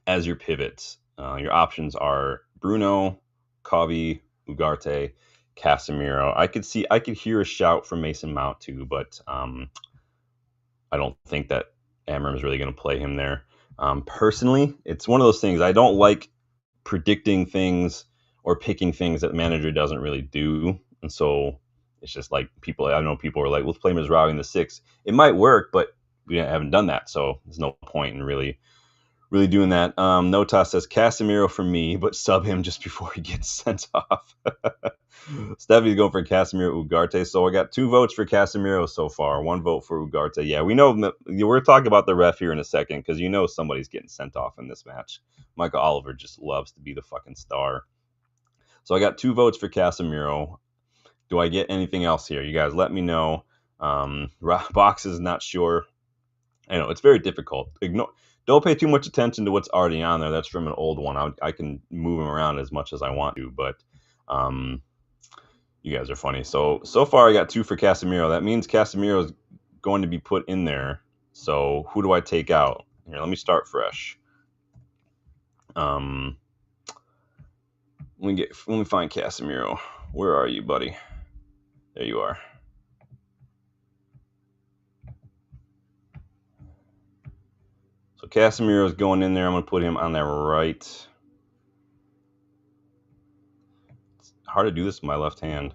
as your pivots? Your options are Bruno, Kobe, Ugarte, Casemiro. I could hear a shout from Mason Mount too, but I don't think that Amorim is really going to play him there. Personally, it's one of those things. I don't like predicting things or picking things that the manager doesn't really do, and so it's just like people. I know people are like, "Let's play Mazraoui in the 6." It might work, but we haven't done that, so there's no point in really doing that. Nota says Casemiro for me, but sub him just before he gets sent off. Steffi's going for Casemiro Ugarte. So I got 2 votes for Casemiro so far, 1 vote for Ugarte. Yeah, we know we're talking about the ref here in a second because you know somebody's getting sent off in this match. Michael Oliver just loves to be the fucking star. So I got 2 votes for Casemiro. Do I get anything else here? You guys let me know. Box is not sure. I know it's very difficult. Don't pay too much attention to what's already on there. That's from an old one. I can move them around as much as I want to, but you guys are funny. So far I got 2 for Casemiro. That means Casemiro is going to be put in there. So who do I take out? Here, let me start fresh. Let me find Casemiro. Where are you, buddy? There you are. So Casemiro is going in there. I'm going to put him on the right. It's hard to do this with my left hand.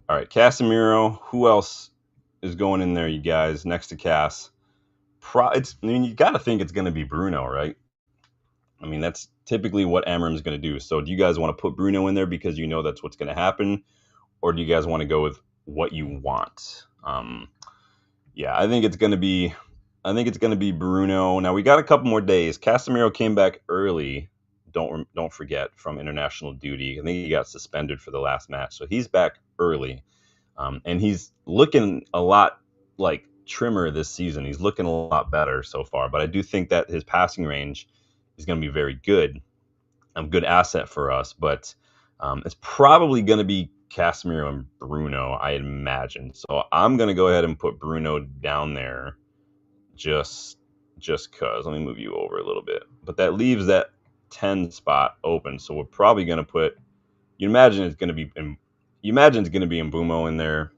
All right, Casemiro. Who else is going in there, you guys, next to Cass? You got to think it's going to be Bruno, right? I mean, that's typically what Amorim's going to do. So do you guys want to put Bruno in there because you know that's what's going to happen? Or do you guys want to go with what you want? Yeah, I think it's going to be Bruno. Now we got a couple more days. Casemiro came back early. Don't forget, from international duty. I think he got suspended for the last match, so he's back early, and he's looking a lot like trimmer this season. He's looking a lot better so far. But I do think that his passing range is going to be very good. A good asset for us, but it's probably going to be Casemiro and Bruno, I imagine. So I'm going to go ahead and put Bruno down there. Just cause. Let me move you over a little bit. But that leaves that 10 spot open. So we're probably going to put, you imagine it's going to be Mbumo in there,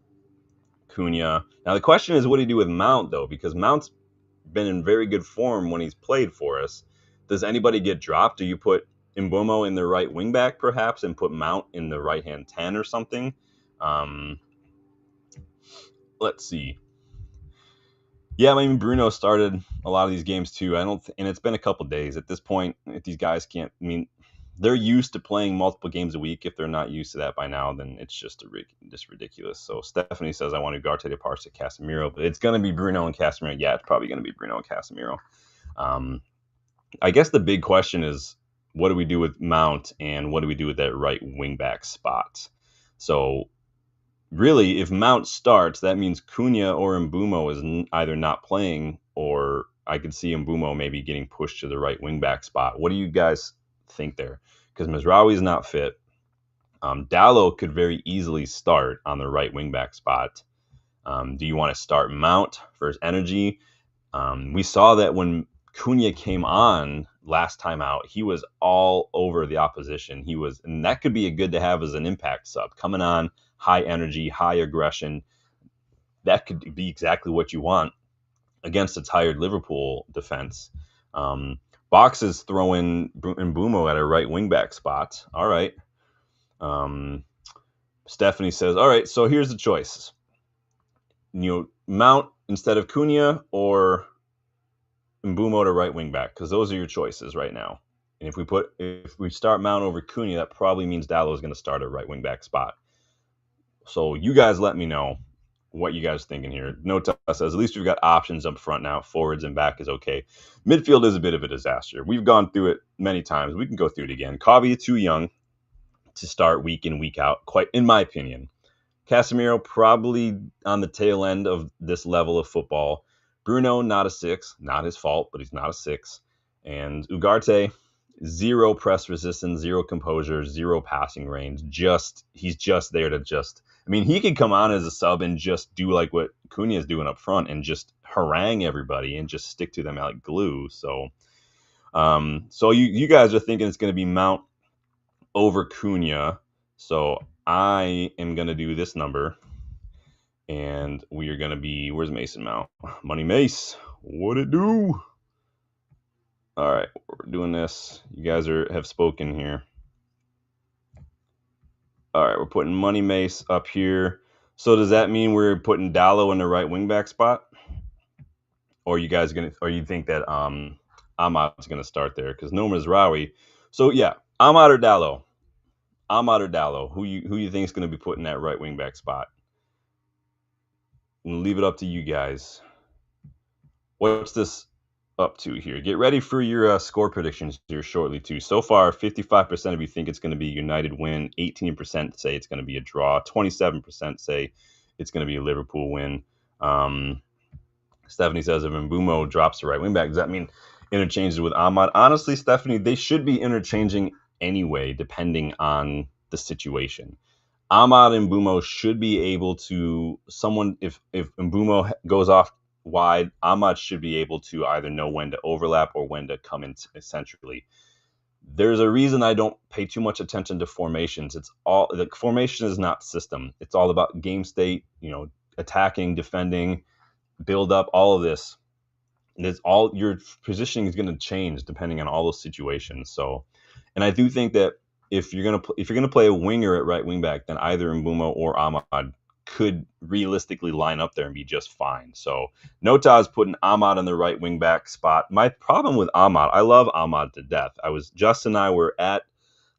Cunha. Now the question is, what do you do with Mount though? Because Mount's been in very good form when he's played for us. Does anybody get dropped? Do you put Mbumo in the right wing back perhaps and put Mount in the right hand 10 or something? Let's see. Yeah, I mean Bruno started a lot of these games too. I don't, and it's been a couple days at this point. If these guys can't, I mean, they're used to playing multiple games a week. If they're not used to that by now, then it's just ridiculous. So Stephanie says I want Ugarte to parse to Casemiro, but it's going to be Bruno and Casemiro. Yeah, it's probably going to be Bruno and Casemiro. Um, I guess the big question is what do we do with Mount and what do we do with that right wing back spot? So really, if Mount starts, that means Cunha or Mbumo is either not playing, or I could see Mbumo maybe getting pushed to the right wing back spot. What do you guys think there? Because Mazraoui is not fit. Dallo could very easily start on the right wing back spot. Do you want to start Mount for his energy? We saw that when Cunha came on last time out, he was all over the opposition. And that could be a good to have as an impact sub coming on, high energy, high aggression. That could be exactly what you want against a tired Liverpool defense. Box is throwing Mbumo at a right wing back spot. All right. Stephanie says, all right, so here's the choices. Mount instead of Cunha or Mbumo to right wing back, because those are your choices right now. And if we start Mount over Cunha, that probably means Dallo is going to start at right wing back spot. So you guys let me know what you guys thinking here. Nota says, at least we've got options up front now. Forwards and back is okay. Midfield is a bit of a disaster. We've gone through it many times. We can go through it again. Kavia too young to start week in, week out, quite in my opinion. Casemiro probably on the tail end of this level of football. Bruno, not a 6. Not his fault, but he's not a 6. And Ugarte, 0 press resistance, 0 composure, 0 passing range. He's just there to I mean, he could come on as a sub and just do like what Cunha is doing up front and just harangue everybody and just stick to them like glue. So you guys are thinking it's going to be Mount over Cunha. So I am going to do this number. And we are going to be, where's Mason Mount? Money Mace, what it do? All right, we're doing this. You guys have spoken here. All right, we're putting Money Mace up here. So does that mean we're putting Dallo in the right wing back spot? Or you guys you think that Ahmad's gonna start there? Because no Mazraoui. So yeah, Ahmad or Dallo? Ahmad or Dallo? Who you think is gonna be put in that right wing back spot? And leave it up to you guys. What's this up to here? Get ready for your score predictions here shortly too. So far, 55% of you think it's going to be United win. 18% say it's going to be a draw. 27% say it's going to be a Liverpool win. Stephanie says if Mbumo drops the right wing back, does that mean interchanges with Ahmad? Honestly, Stephanie, they should be interchanging anyway, depending on the situation. Ahmad and Mbumo should be able to if Mbumo goes off wide, Ahmad should be able to either know when to overlap or when to come in centrally. There's a reason I don't pay too much attention to formations. The formation is not system. It's all about game state, attacking, defending, build up, all of this. And it's all your positioning is going to change depending on all those situations. So, and I do think that if you're gonna play a winger at right wing back, then either Mbumo or Ahmad could realistically line up there and be just fine. So Nota is putting Ahmad in the right wing back spot. My problem with Ahmad, I love Ahmad to death. Justin and I were at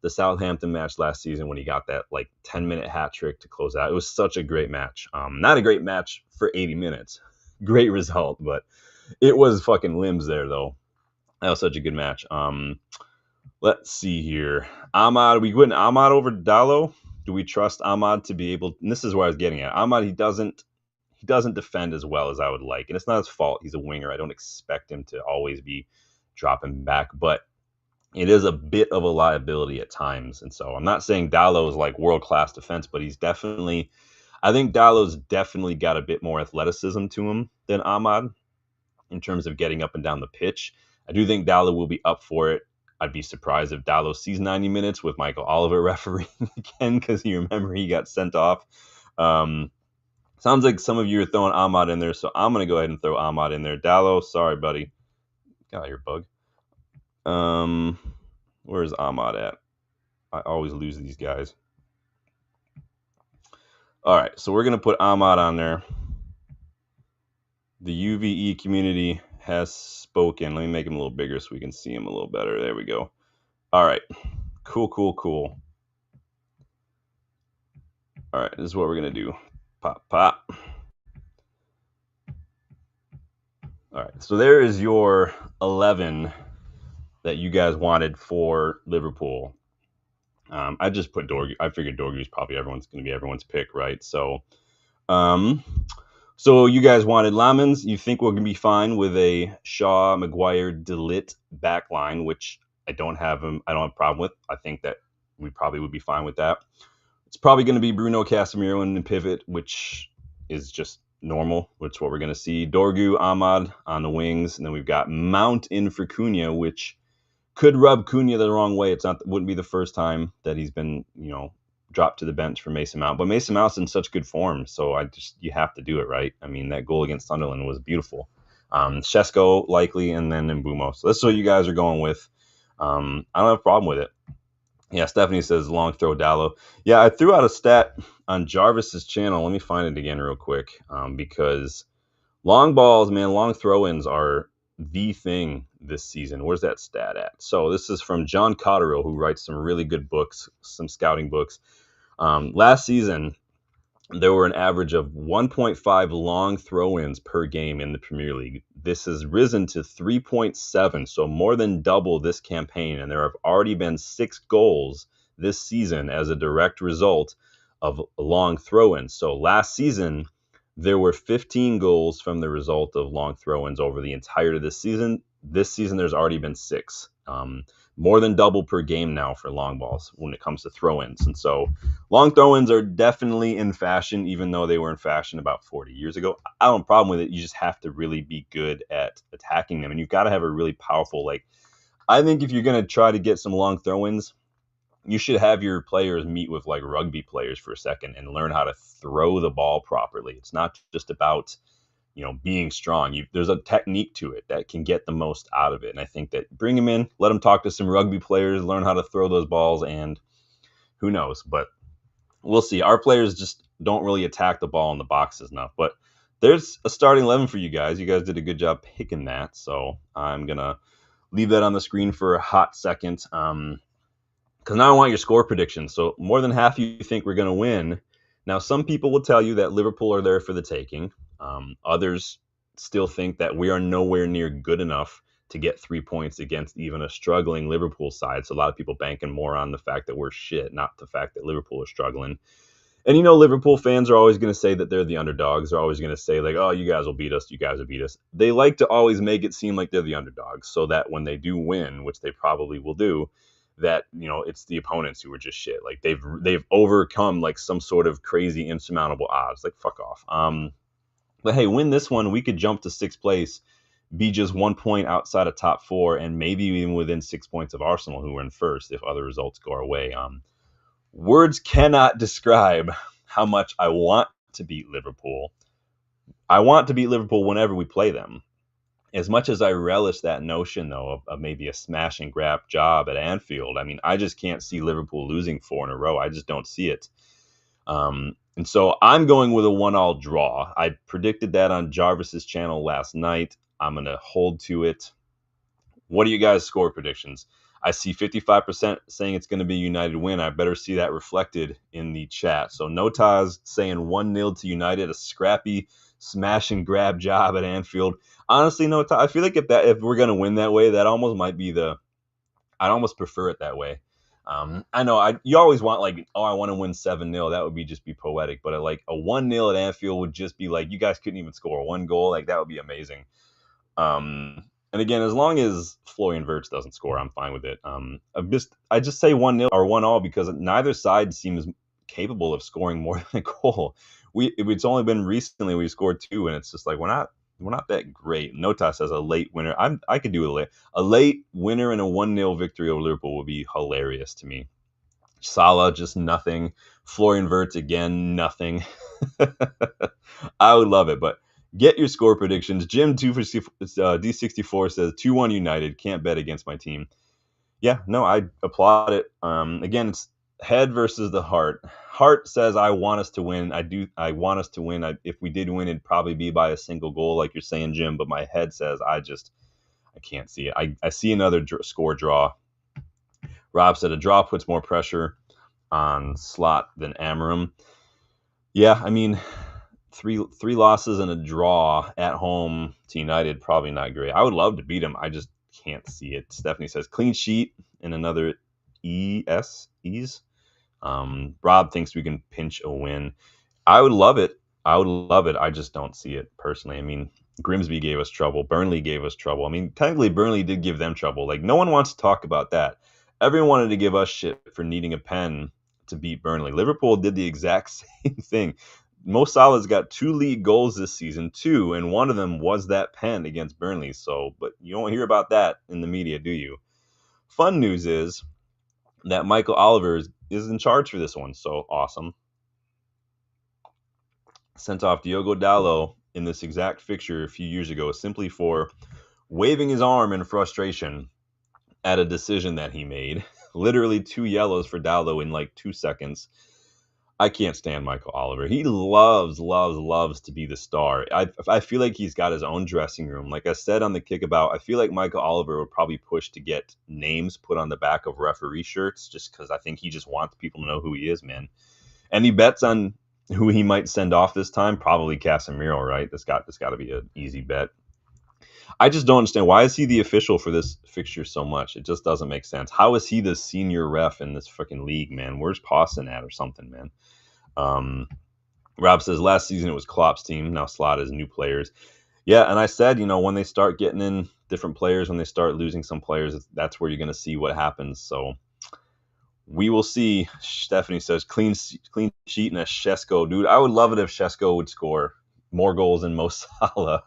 the Southampton match last season when he got that 10-minute hat trick to close out. It was such a great match. Not a great match for 80 minutes. Great result, but it was fucking limbs there though. That was such a good match. Let's see here. Ahmad, we putting Ahmad over Dallo? Do we trust Ahmad to be able? And this is where I was getting at. Ahmad, he doesn't defend as well as I would like, and it's not his fault. He's a winger. I don't expect him to always be dropping back, but it is a bit of a liability at times. And so I'm not saying Dallo is like world-class defense, but I think Dallo's definitely got a bit more athleticism to him than Ahmad in terms of getting up and down the pitch. I do think Dallo will be up for it. I'd be surprised if Dallo sees 90 minutes with Michael Oliver refereeing again, because you remember he got sent off. Sounds like some of you are throwing Ahmad in there, so I'm going to go ahead and throw Ahmad in there. Dallo, sorry, buddy. Got your bug. Where's Ahmad at? I always lose these guys. All right, so we're going to put Ahmad on there. The UVE community has spoken. Let me make him a little bigger so we can see him a little better. There we go. All right. Cool, cool, cool. All right, this is what we're going to do. Pop, pop. All right, so there is your 11 that you guys wanted for Liverpool. I just put Dorgu. I figured Dorgu's probably going to be everyone's pick, right? Um, so you guys wanted Lamens. You think we're going to be fine with a Shaw, Maguire, DeLitt back line, which I don't have a problem with. I think that we probably would be fine with that. It's probably going to be Bruno Casemiro in the pivot, which is just normal, which is what we're going to see. Dorgu, Ahmad on the wings, and then we've got Mount in for Cunha, which could rub Cunha the wrong way. Wouldn't be the first time that he's been, dropped to the bench for Mason Mount. But Mason Mount's in such good form, so you have to do it, right? I mean, that goal against Sunderland was beautiful. Shesko likely, and then Mbumo. So that's what you guys are going with. I don't have a problem with it. Yeah, Stephanie says long throw Dallo. Yeah, I threw out a stat on Jarvis's channel. Let me find it again real quick, because long balls, man, long throw-ins are the thing this season. Where's that stat at? So this is from John Cotterill, who writes some really good books, some scouting books. Last season, there were an average of 1.5 long throw-ins per game in the Premier League. This has risen to 3.7, so more than double this campaign, and there have already been 6 goals this season as a direct result of long throw-ins. So last season, there were 15 goals from the result of long throw-ins over the entirety of this season. This season, there's already been 6. More than double per game now for long balls when it comes to throw-ins. And so long throw-ins are definitely in fashion, even though they were in fashion about 40 years ago. I don't have a problem with it. You just have to really be good at attacking them. And you've got to have a really powerful, I think if you're going to try to get some long throw-ins, you should have your players meet with rugby players for a second and learn how to throw the ball properly. It's not just about being strong. There's a technique to it that can get the most out of it. And I think that bring him in, let him talk to some rugby players, learn how to throw those balls, and who knows. But we'll see. Our players just don't really attack the ball in the boxes enough. But there's a starting 11 for you guys. You guys did a good job picking that. So I'm going to leave that on the screen for a hot second. Because now I want your score predictions. So more than half of you think we're going to win. Now, some people will tell you that Liverpool are there for the taking. Others still think that we are nowhere near good enough to get 3 points against even a struggling Liverpool side. So a lot of people banking more on the fact that we're shit, not the fact that Liverpool is struggling. And Liverpool fans are always going to say that they're the underdogs. They're always going to say oh, you guys will beat us. You guys will beat us. They like to always make it seem like they're the underdogs so that when they do win, which they probably will do, that it's the opponents who are just shit. They've overcome some sort of crazy insurmountable odds. Fuck off. But hey, win this one, we could jump to 6th place, be just 1 point outside of top 4, and maybe even within 6 points of Arsenal, who are in first if other results go our way. Words cannot describe how much I want to beat Liverpool. I want to beat Liverpool whenever we play them. As much as I relish that notion, though, of maybe a smash and grab job at Anfield, I mean, I just can't see Liverpool losing 4 in a row. I just don't see it. And so I'm going with a 1-1 draw. I predicted that on Jarvis's channel last night. I'm going to hold to it. What are you guys' score predictions? I see 55% saying it's going to be a United win. I better see that reflected in the chat. So Notaz saying 1-0 to United, a scrappy smash and grab job at Anfield. Honestly, Notaz, I feel like if we're going to win that way, that almost might be I'd almost prefer it that way. I know you always want I want to win 7-0. That would just be poetic. But a 1-0 at Anfield would just be you guys couldn't even score 1 goal. That would be amazing. And again, as long as Florian Wirtz doesn't score, I'm fine with it. I just say 1-0 or 1-1 because neither side seems capable of scoring more than a goal. It's only been recently we scored 2, and it's just we're not that great. Notas says a late winner. I could do a late winner and a 1-0 victory over Liverpool would be hilarious to me. Salah, just nothing. Florian Wirtz, again, nothing. I would love it, but get your score predictions. Jim D64 says 2-1 United. Can't bet against my team. Yeah, no, I applaud it. Again, Head versus the heart. Heart says I want us to win. I want us to win. If we did win, it'd probably be by a single goal, like you're saying, Jim. But my head says I can't see it. I see another score draw. Rob said a draw puts more pressure on Slot than Amorim. Yeah, I mean, three losses and a draw at home to United, probably not great. I would love to beat him. I just can't see it. Stephanie says clean sheet and another ease. Rob thinks we can pinch a win. I would love it. I would love it. I just don't see it personally. I mean, Grimsby gave us trouble. Burnley gave us trouble. I mean, technically, Burnley did give them trouble. Like, no one wants to talk about that. Everyone wanted to give us shit for needing a pen to beat Burnley. Liverpool did the exact same thing. Mo Salah's got 2 league goals this season, too, and one of them was that pen against Burnley. So, but you don't hear about that in the media, do you? Fun news is that Michael Oliver is in charge for this one. So awesome. Sent off Diogo Dalot in this exact fixture a few years ago simply for waving his arm in frustration at a decision that he made. Literally 2 yellows for Dalot in like 2 seconds. I can't stand Michael Oliver. He loves to be the star. I feel like he's got his own dressing room. Like I said on the Kickabout, I feel like Michael Oliver would probably push to get names put on the back of referee shirts just because I think he just wants people to know who he is, man. Any bets on who he might send off this time? Probably Casemiro, right? That's got to be an easy bet. I just don't understand. Why is he the official for this fixture so much? It just doesn't make sense. How is he the senior ref in this freaking league, man? Where's Pawson at or something, man? Rob says last season it was Klopp's team. Now Slot is new players. Yeah, and I said, when they start getting in different players, when they start losing some players, that's where you're going to see what happens. So we will see. Stephanie says clean sheet and a Shesko. Dude, I would love it if Shesko would score more goals than Mo Salah.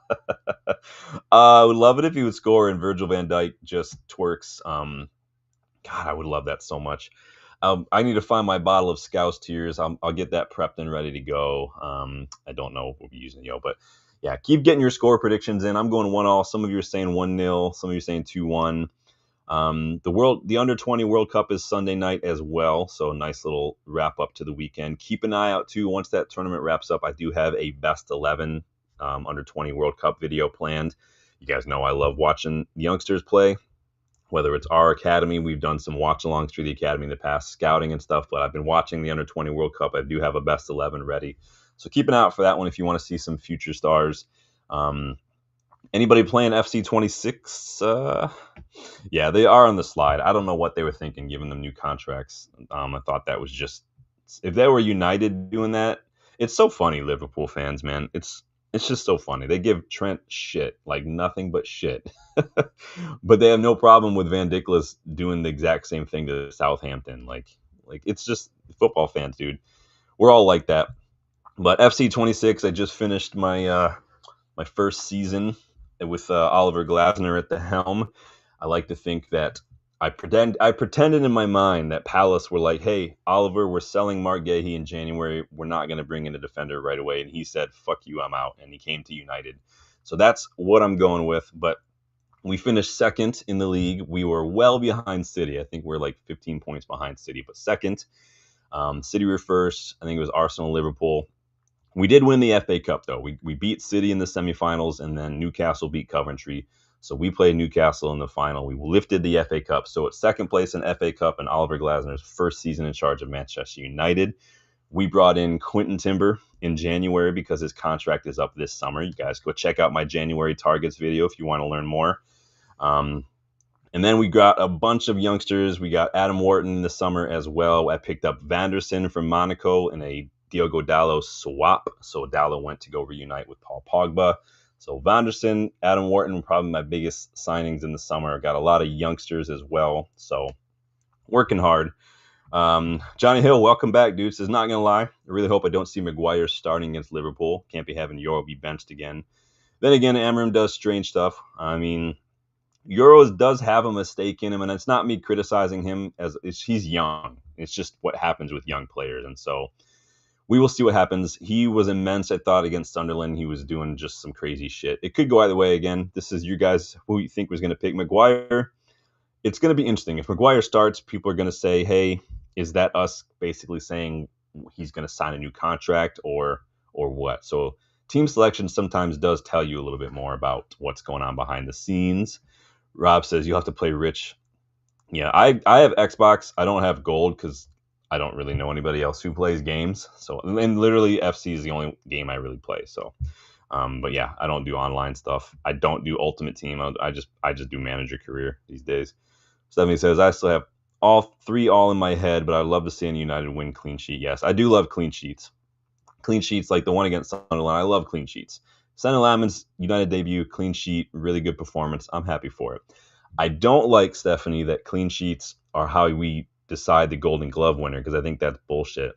I would love it if he would score and Virgil van Dijk just twerks. God, I would love that so much. I need to find my bottle of Scouse Tears. I'll get that prepped and ready to go. I don't know if we'll be using but yeah, keep getting your score predictions in. I'm going 1-1. Some of you are saying 1-0. Some of you are saying 2-1. The under 20 World Cup is Sunday night as well, so nice little wrap up to the weekend. Keep an eye out too. Once that tournament wraps up, I do have a best 11 under 20 World Cup video planned. You guys know I love watching the youngsters play. Whether it's our academy, we've done some watch-alongs through the academy in the past, scouting and stuff, but I've been watching the Under 20 World Cup. I do have a best 11 ready. So keep an eye out for that one if you want to see some future stars. Anybody playing FC 26? Yeah, they are on the slide. I don't know what they were thinking, giving them new contracts. I thought that was just... If they were United doing that, it's so funny, Liverpool fans, man. It's just so funny. They give Trent shit, like nothing but shit. But they have no problem with Van Dijk doing the exact same thing to Southampton. Like it's just football fans, dude. We're all like that. But FC 26, I just finished my my first season with Oliver Glasner at the helm. I like to think that I pretended in my mind that Palace were like, hey, Oliver, we're selling Mark Gahey in January. We're not going to bring in a defender right away. And he said, fuck you, I'm out. And he came to United. So that's what I'm going with. But we finished second in the league. We were well behind City. I think we're like 15 points behind City, but second. City were first. I think it was Arsenal, Liverpool. We did win the FA Cup, though. We beat City in the semifinals, and then Newcastle beat Coventry. So we played Newcastle in the final. We lifted the FA Cup. So it's second place in FA Cup and Oliver Glasner's first season in charge of Manchester United. We brought in Quinton Timber in January because his contract is up this summer. You guys go check out my January targets video if you want to learn more. And then we got a bunch of youngsters. We got Adam Wharton in the summer as well. I picked up Vanderson from Monaco in a Diogo Dalot swap. So Dalot went to go reunite with Paul Pogba. So Vanderson, Adam Wharton, probably my biggest signings in the summer. Got a lot of youngsters as well. So working hard. Johnny Hill, welcome back, dude. Says, not going to lie, I really hope I don't see Maguire starting against Liverpool. Can't be having Euro be benched again. Then again, Amorim does strange stuff. I mean, Euros does have a mistake in him, and it's not me criticizing him. He's young. It's just what happens with young players. And so we will see what happens. He was immense, I thought, against Sunderland. He was doing just some crazy shit. It could go either way again. This is you guys who you think was going to pick Maguire. It's going to be interesting. If Maguire starts, people are going to say, hey, is that us basically saying he's going to sign a new contract or what? So team selection sometimes does tell you a little bit more about what's going on behind the scenes. Rob says you'll have to play rich. Yeah, I have Xbox. I don't have Gold because I don't really know anybody else who plays games. So, and literally FC is the only game I really play. So, but yeah, I don't do online stuff. I don't do Ultimate Team. I just do manager career these days. Stephanie says I still have all three all in my head, but I'd love to see a United win clean sheet. Yes, I do love clean sheets. Clean sheets like the one against Sunderland. I love clean sheets. Sunderland's United debut, clean sheet, really good performance. I'm happy for it. I don't like, Stephanie, that clean sheets are how we decide the Golden Glove winner because I think that's bullshit.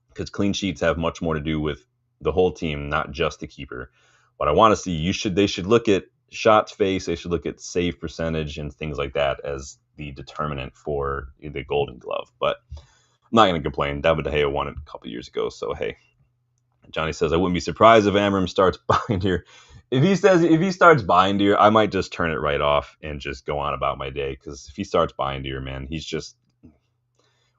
Because clean sheets have much more to do with the whole team, not just the keeper. What I want to see, they should look at shots faced, they should look at save percentage and things like that as the determinant for the Golden Glove. But I'm not going to complain. David De Gea won it a couple years ago, so hey. Johnny says I wouldn't be surprised if Amorim starts buying here. If he starts buying deer, I might just turn it right off and just go on about my day. Because if he starts buying deer, man,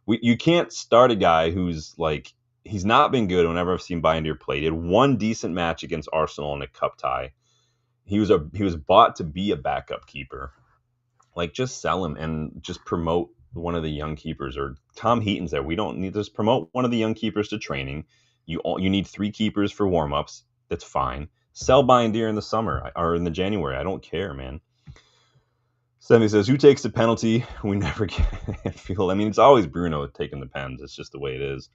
you can't start a guy who's like he's not been good whenever I've seen Bindier play. He had one decent match against Arsenal in a cup tie. He was bought to be a backup keeper. Like just sell him and just promote one of the young keepers or Tom Heaton's there. We don't need to just promote one of the young keepers to training. You need 3 keepers for warm-ups. That's fine. Sell Bindier in the summer or in the January. I don't care, man. Sammy says, who takes the penalty? We never get feel. I mean, it's always Bruno taking the pens. It's just the way it is.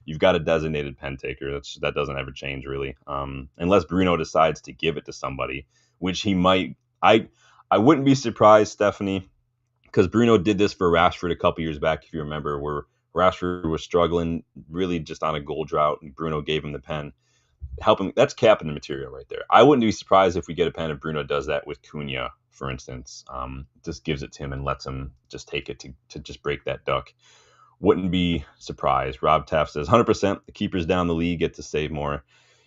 You've got a designated pen taker. That doesn't ever change, really. Unless Bruno decides to give it to somebody, which he might. I wouldn't be surprised, Stephanie, because Bruno did this for Rashford a couple years back, if you remember, where Rashford was struggling really just on a goal drought, and Bruno gave him the pen. Helping, that's capping the material right there. I wouldn't be surprised if we get a pen if Bruno does that with Cunha, for instance. Just gives it to him and lets him just take it to just break that duck. Wouldn't be surprised. Rob Taft says 100% the keepers down the league get to save more.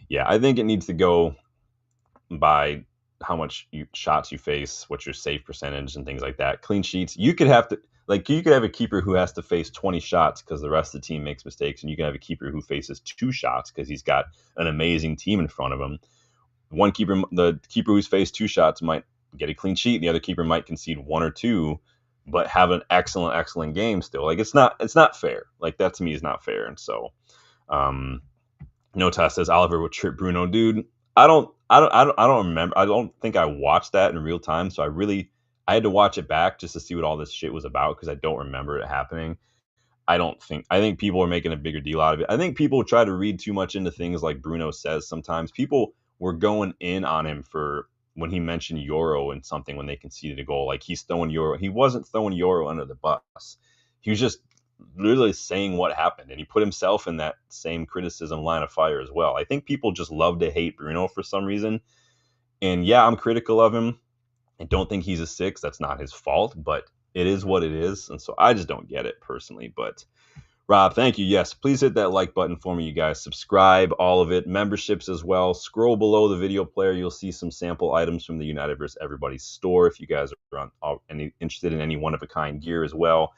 Yeah, I think it needs to go by how much shots you face, what's your save percentage and things like that. Clean sheets, you could have a keeper who has to face 20 shots because the rest of the team makes mistakes, and you can have a keeper who faces 2 shots because he's got an amazing team in front of him. The keeper who's faced 2 shots might get a clean sheet, and the other keeper might concede 1 or 2, but have an excellent game still. Like it's not fair. Like that to me is not fair. And so, Nota says Oliver would trip Bruno, dude. I don't remember. I don't think I watched that in real time. So I had to watch it back just to see what all this shit was about because I don't remember it happening. I think people are making a bigger deal out of it. I think people try to read too much into things like Bruno says sometimes. People were going in on him for when he mentioned Euro and something when they conceded a goal. Like he's throwing Euro. He wasn't throwing Euro under the bus. He was just literally saying what happened, and he put himself in that same criticism line of fire as well. I think people just love to hate Bruno for some reason. And yeah, I'm critical of him. I don't think he's a 6. That's not his fault, but it is what it is. And so I just don't get it personally. But Rob, thank you. Yes, please hit that like button for me, you guys. Subscribe, all of it. Memberships as well. Scroll below the video player. You'll see some sample items from the United vs. Everybody store if you guys are interested in any one-of-a-kind gear as well.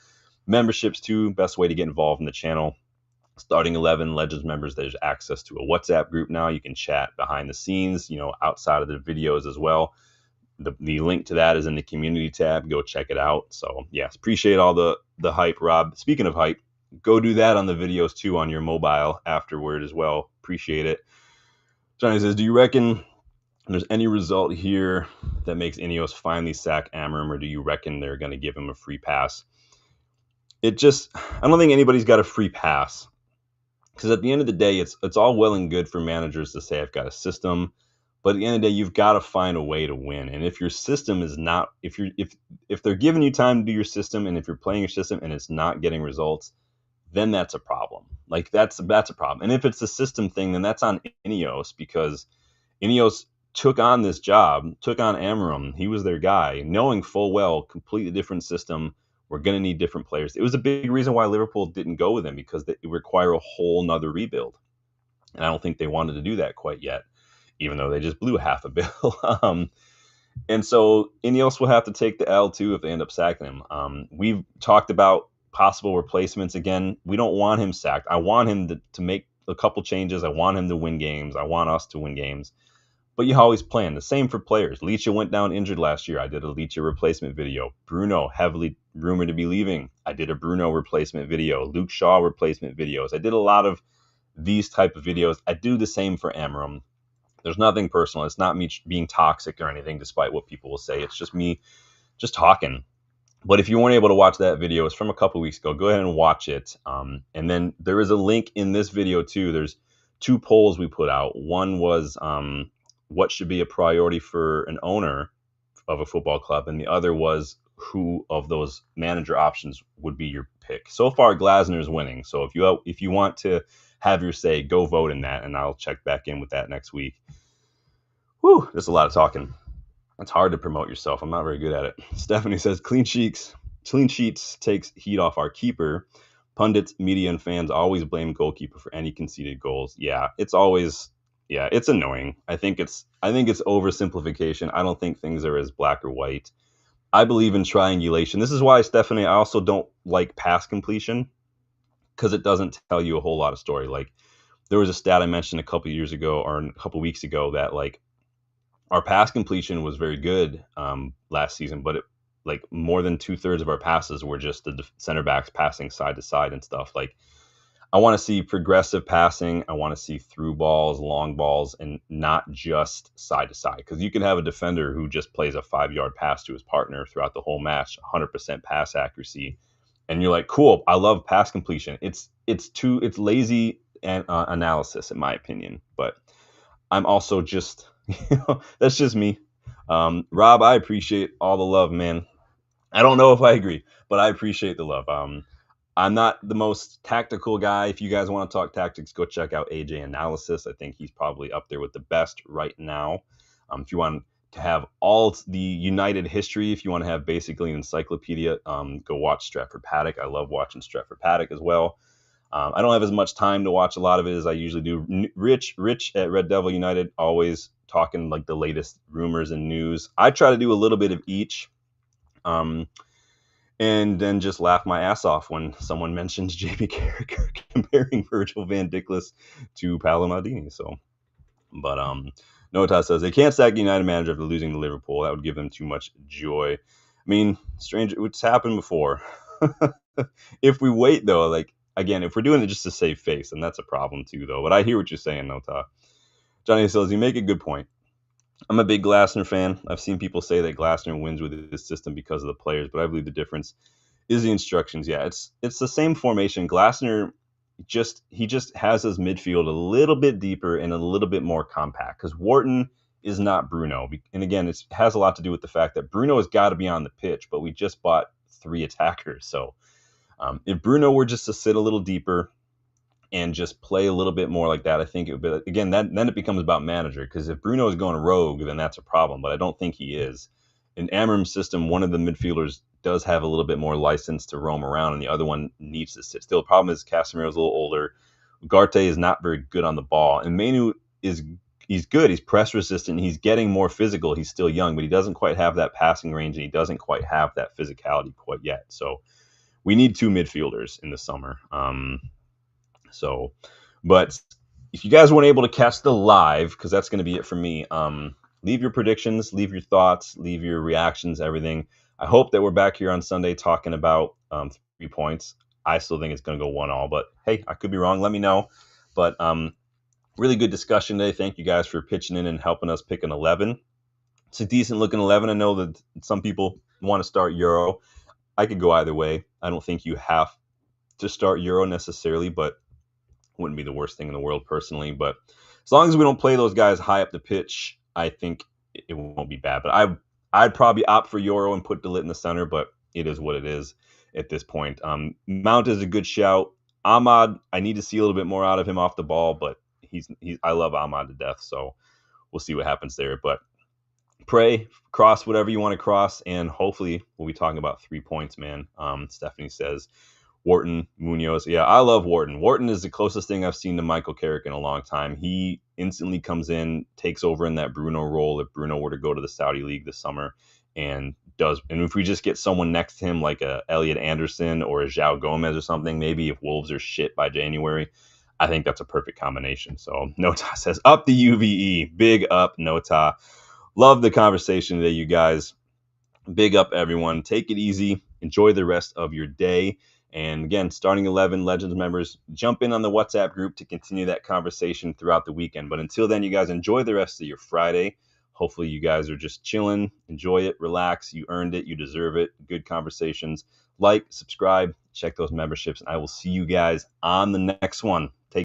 Memberships, too. Best way to get involved in the channel. Starting 11 Legends members, there's access to a WhatsApp group now. You can chat behind the scenes, outside of the videos as well. The link to that is in the community tab. Go check it out. So, yes, appreciate all the hype, Rob. Speaking of hype, go do that on the videos, too, on your mobile afterward as well. Appreciate it. Johnny says, do you reckon there's any result here that makes Ineos finally sack Amorim, or do you reckon they're going to give him a free pass? I don't think anybody's got a free pass. Because at the end of the day, it's all well and good for managers to say, I've got a system. But at the end of the day, you've got to find a way to win. And if your system is not, if they're giving you time to do your system, and if you're playing your system and it's not getting results, then that's a problem. Like that's a problem. And if it's a system thing, then that's on Ineos, because Ineos took on this job, took on Amorim. He was their guy, knowing full well, completely different system. We're going to need different players. It was a big reason why Liverpool didn't go with him, because it require a whole nother rebuild. And I don't think they wanted to do that quite yet, even though they just blew half a bill. And so Ineos will have to take the L too if they end up sacking him. We've talked about possible replacements again. We don't want him sacked. I want him to make a couple changes. I want him to win games. I want us to win games. But you always plan. The same for players. Leacha went down injured last year. I did a Leacha replacement video. Bruno, heavily rumored to be leaving. I did a Bruno replacement video. Luke Shaw replacement videos. I did a lot of these type of videos. I do the same for Amorim. There's nothing personal. It's not me being toxic or anything, despite what people will say. It's just me just talking. But if you weren't able to watch that video, it's from a couple weeks ago. Go ahead and watch it. And then there is a link in this video too. There's 2 polls we put out. One was what should be a priority for an owner of a football club, and the other was who of those manager options would be your pick. So far, Glasner is winning. So if you want to have your say, go vote in that, and I'll check back in with that next week. Whew, there's a lot of talking. It's hard to promote yourself. I'm not very good at it. Stephanie says, clean sheets takes heat off our keeper. Pundits, media, and fans always blame goalkeeper for any conceded goals. Yeah, it's annoying. I think it's oversimplification. I don't think things are as black or white. I believe in triangulation. This is why, Stephanie, I also don't like pass completion, because it doesn't tell you a whole lot of story. Like, there was a stat I mentioned a couple years ago or a couple weeks ago that, like, our pass completion was very good last season, but more than 2/3 of our passes were just the center backs passing side to side and stuff. Like, I want to see progressive passing. I want to see through balls, long balls, and not just side to side. Because you can have a defender who just plays a 5-yard pass to his partner throughout the whole match, 100% pass accuracy, and you're like, cool. I love pass completion. It's lazy analysis, in my opinion. But I'm also just that's just me. Rob, I appreciate all the love, man. I don't know if I agree, but I appreciate the love. I'm not the most tactical guy. If you guys want to talk tactics, go check out AJ Analysis. I think he's probably up there with the best right now. If you want to have all the United history, if you want to have basically an encyclopedia, go watch Stratford Paddock. I love watching Stratford Paddock as well. I don't have as much time to watch a lot of it as I usually do. Rich at Red Devil United, always talking like the latest rumors and news. I try to do a little bit of each. And then just laugh my ass off when someone mentions Jamie Carragher comparing Virgil van Dijk to Paolo Maldini. So, but Nota says they can't sack United manager after losing to Liverpool. That would give them too much joy. I mean, strange. It's happened before. If we wait though, like again, if we're doing it just to save face, then that's a problem too, though. But I hear what you're saying, Nota. Johnny says you make a good point. I'm a big Glasner fan. I've seen people say that Glasner wins with this system because of the players, but I believe the difference is the instructions. Yeah, it's the same formation. Glasner just has his midfield a little bit deeper and a little bit more compact, because Wharton is not Bruno. And again, it has a lot to do with the fact that Bruno has got to be on the pitch, but we just bought 3 attackers. So if Bruno were just to sit a little deeper and just play a little bit more like that, I think it would be, again, then it becomes about manager, because if Bruno is going rogue, then that's a problem, but I don't think he is. In Amorim's system, one of the midfielders does have a little bit more license to roam around, and the other one needs to sit still. The problem is Casemiro's a little older. Ugarte is not very good on the ball, and Mainu he's good. He's press resistant. He's getting more physical. He's still young, but he doesn't quite have that passing range, and he doesn't quite have that physicality quite yet. So we need 2 midfielders in the summer. But if you guys weren't able to catch the live, because that's going to be it for me, leave your predictions, leave your thoughts, leave your reactions, everything. I hope that we're back here on Sunday talking about 3 points. I still think it's going to go 1-1, but hey, I could be wrong. Let me know. But really good discussion today. Thank you guys for pitching in and helping us pick an 11. It's a decent looking 11. I know that some people want to start Euro. I could go either way. I don't think you have to start Euro necessarily, but wouldn't be the worst thing in the world personally. But as long as we don't play those guys high up the pitch, I think it won't be bad. But I'd probably opt for Euro and put DeLitt in the center, but it is what it is at this point. Mount is a good shout. Ahmad, I need to see a little bit more out of him off the ball, but I love Ahmad to death, so we'll see what happens there. But pray, cross whatever you want to cross, and hopefully we'll be talking about 3 points, man. Stephanie says Wharton, Munoz. Yeah, I love Wharton. Wharton is the closest thing I've seen to Michael Carrick in a long time. He instantly comes in, takes over in that Bruno role if Bruno were to go to the Saudi League this summer, and does. And if we just get someone next to him like a Elliot Anderson or a João Gomez or something, maybe if Wolves are shit by January, I think that's a perfect combination. So Nota says up the UVE, big up Nota. Love the conversation today, you guys. Big up everyone. Take it easy. Enjoy the rest of your day. And again, starting 11 Legends members, jump in on the WhatsApp group to continue that conversation throughout the weekend. But until then, you guys enjoy the rest of your Friday. Hopefully you guys are just chilling. Enjoy it. Relax. You earned it. You deserve it. Good conversations. Like, subscribe, check those memberships, and I will see you guys on the next one.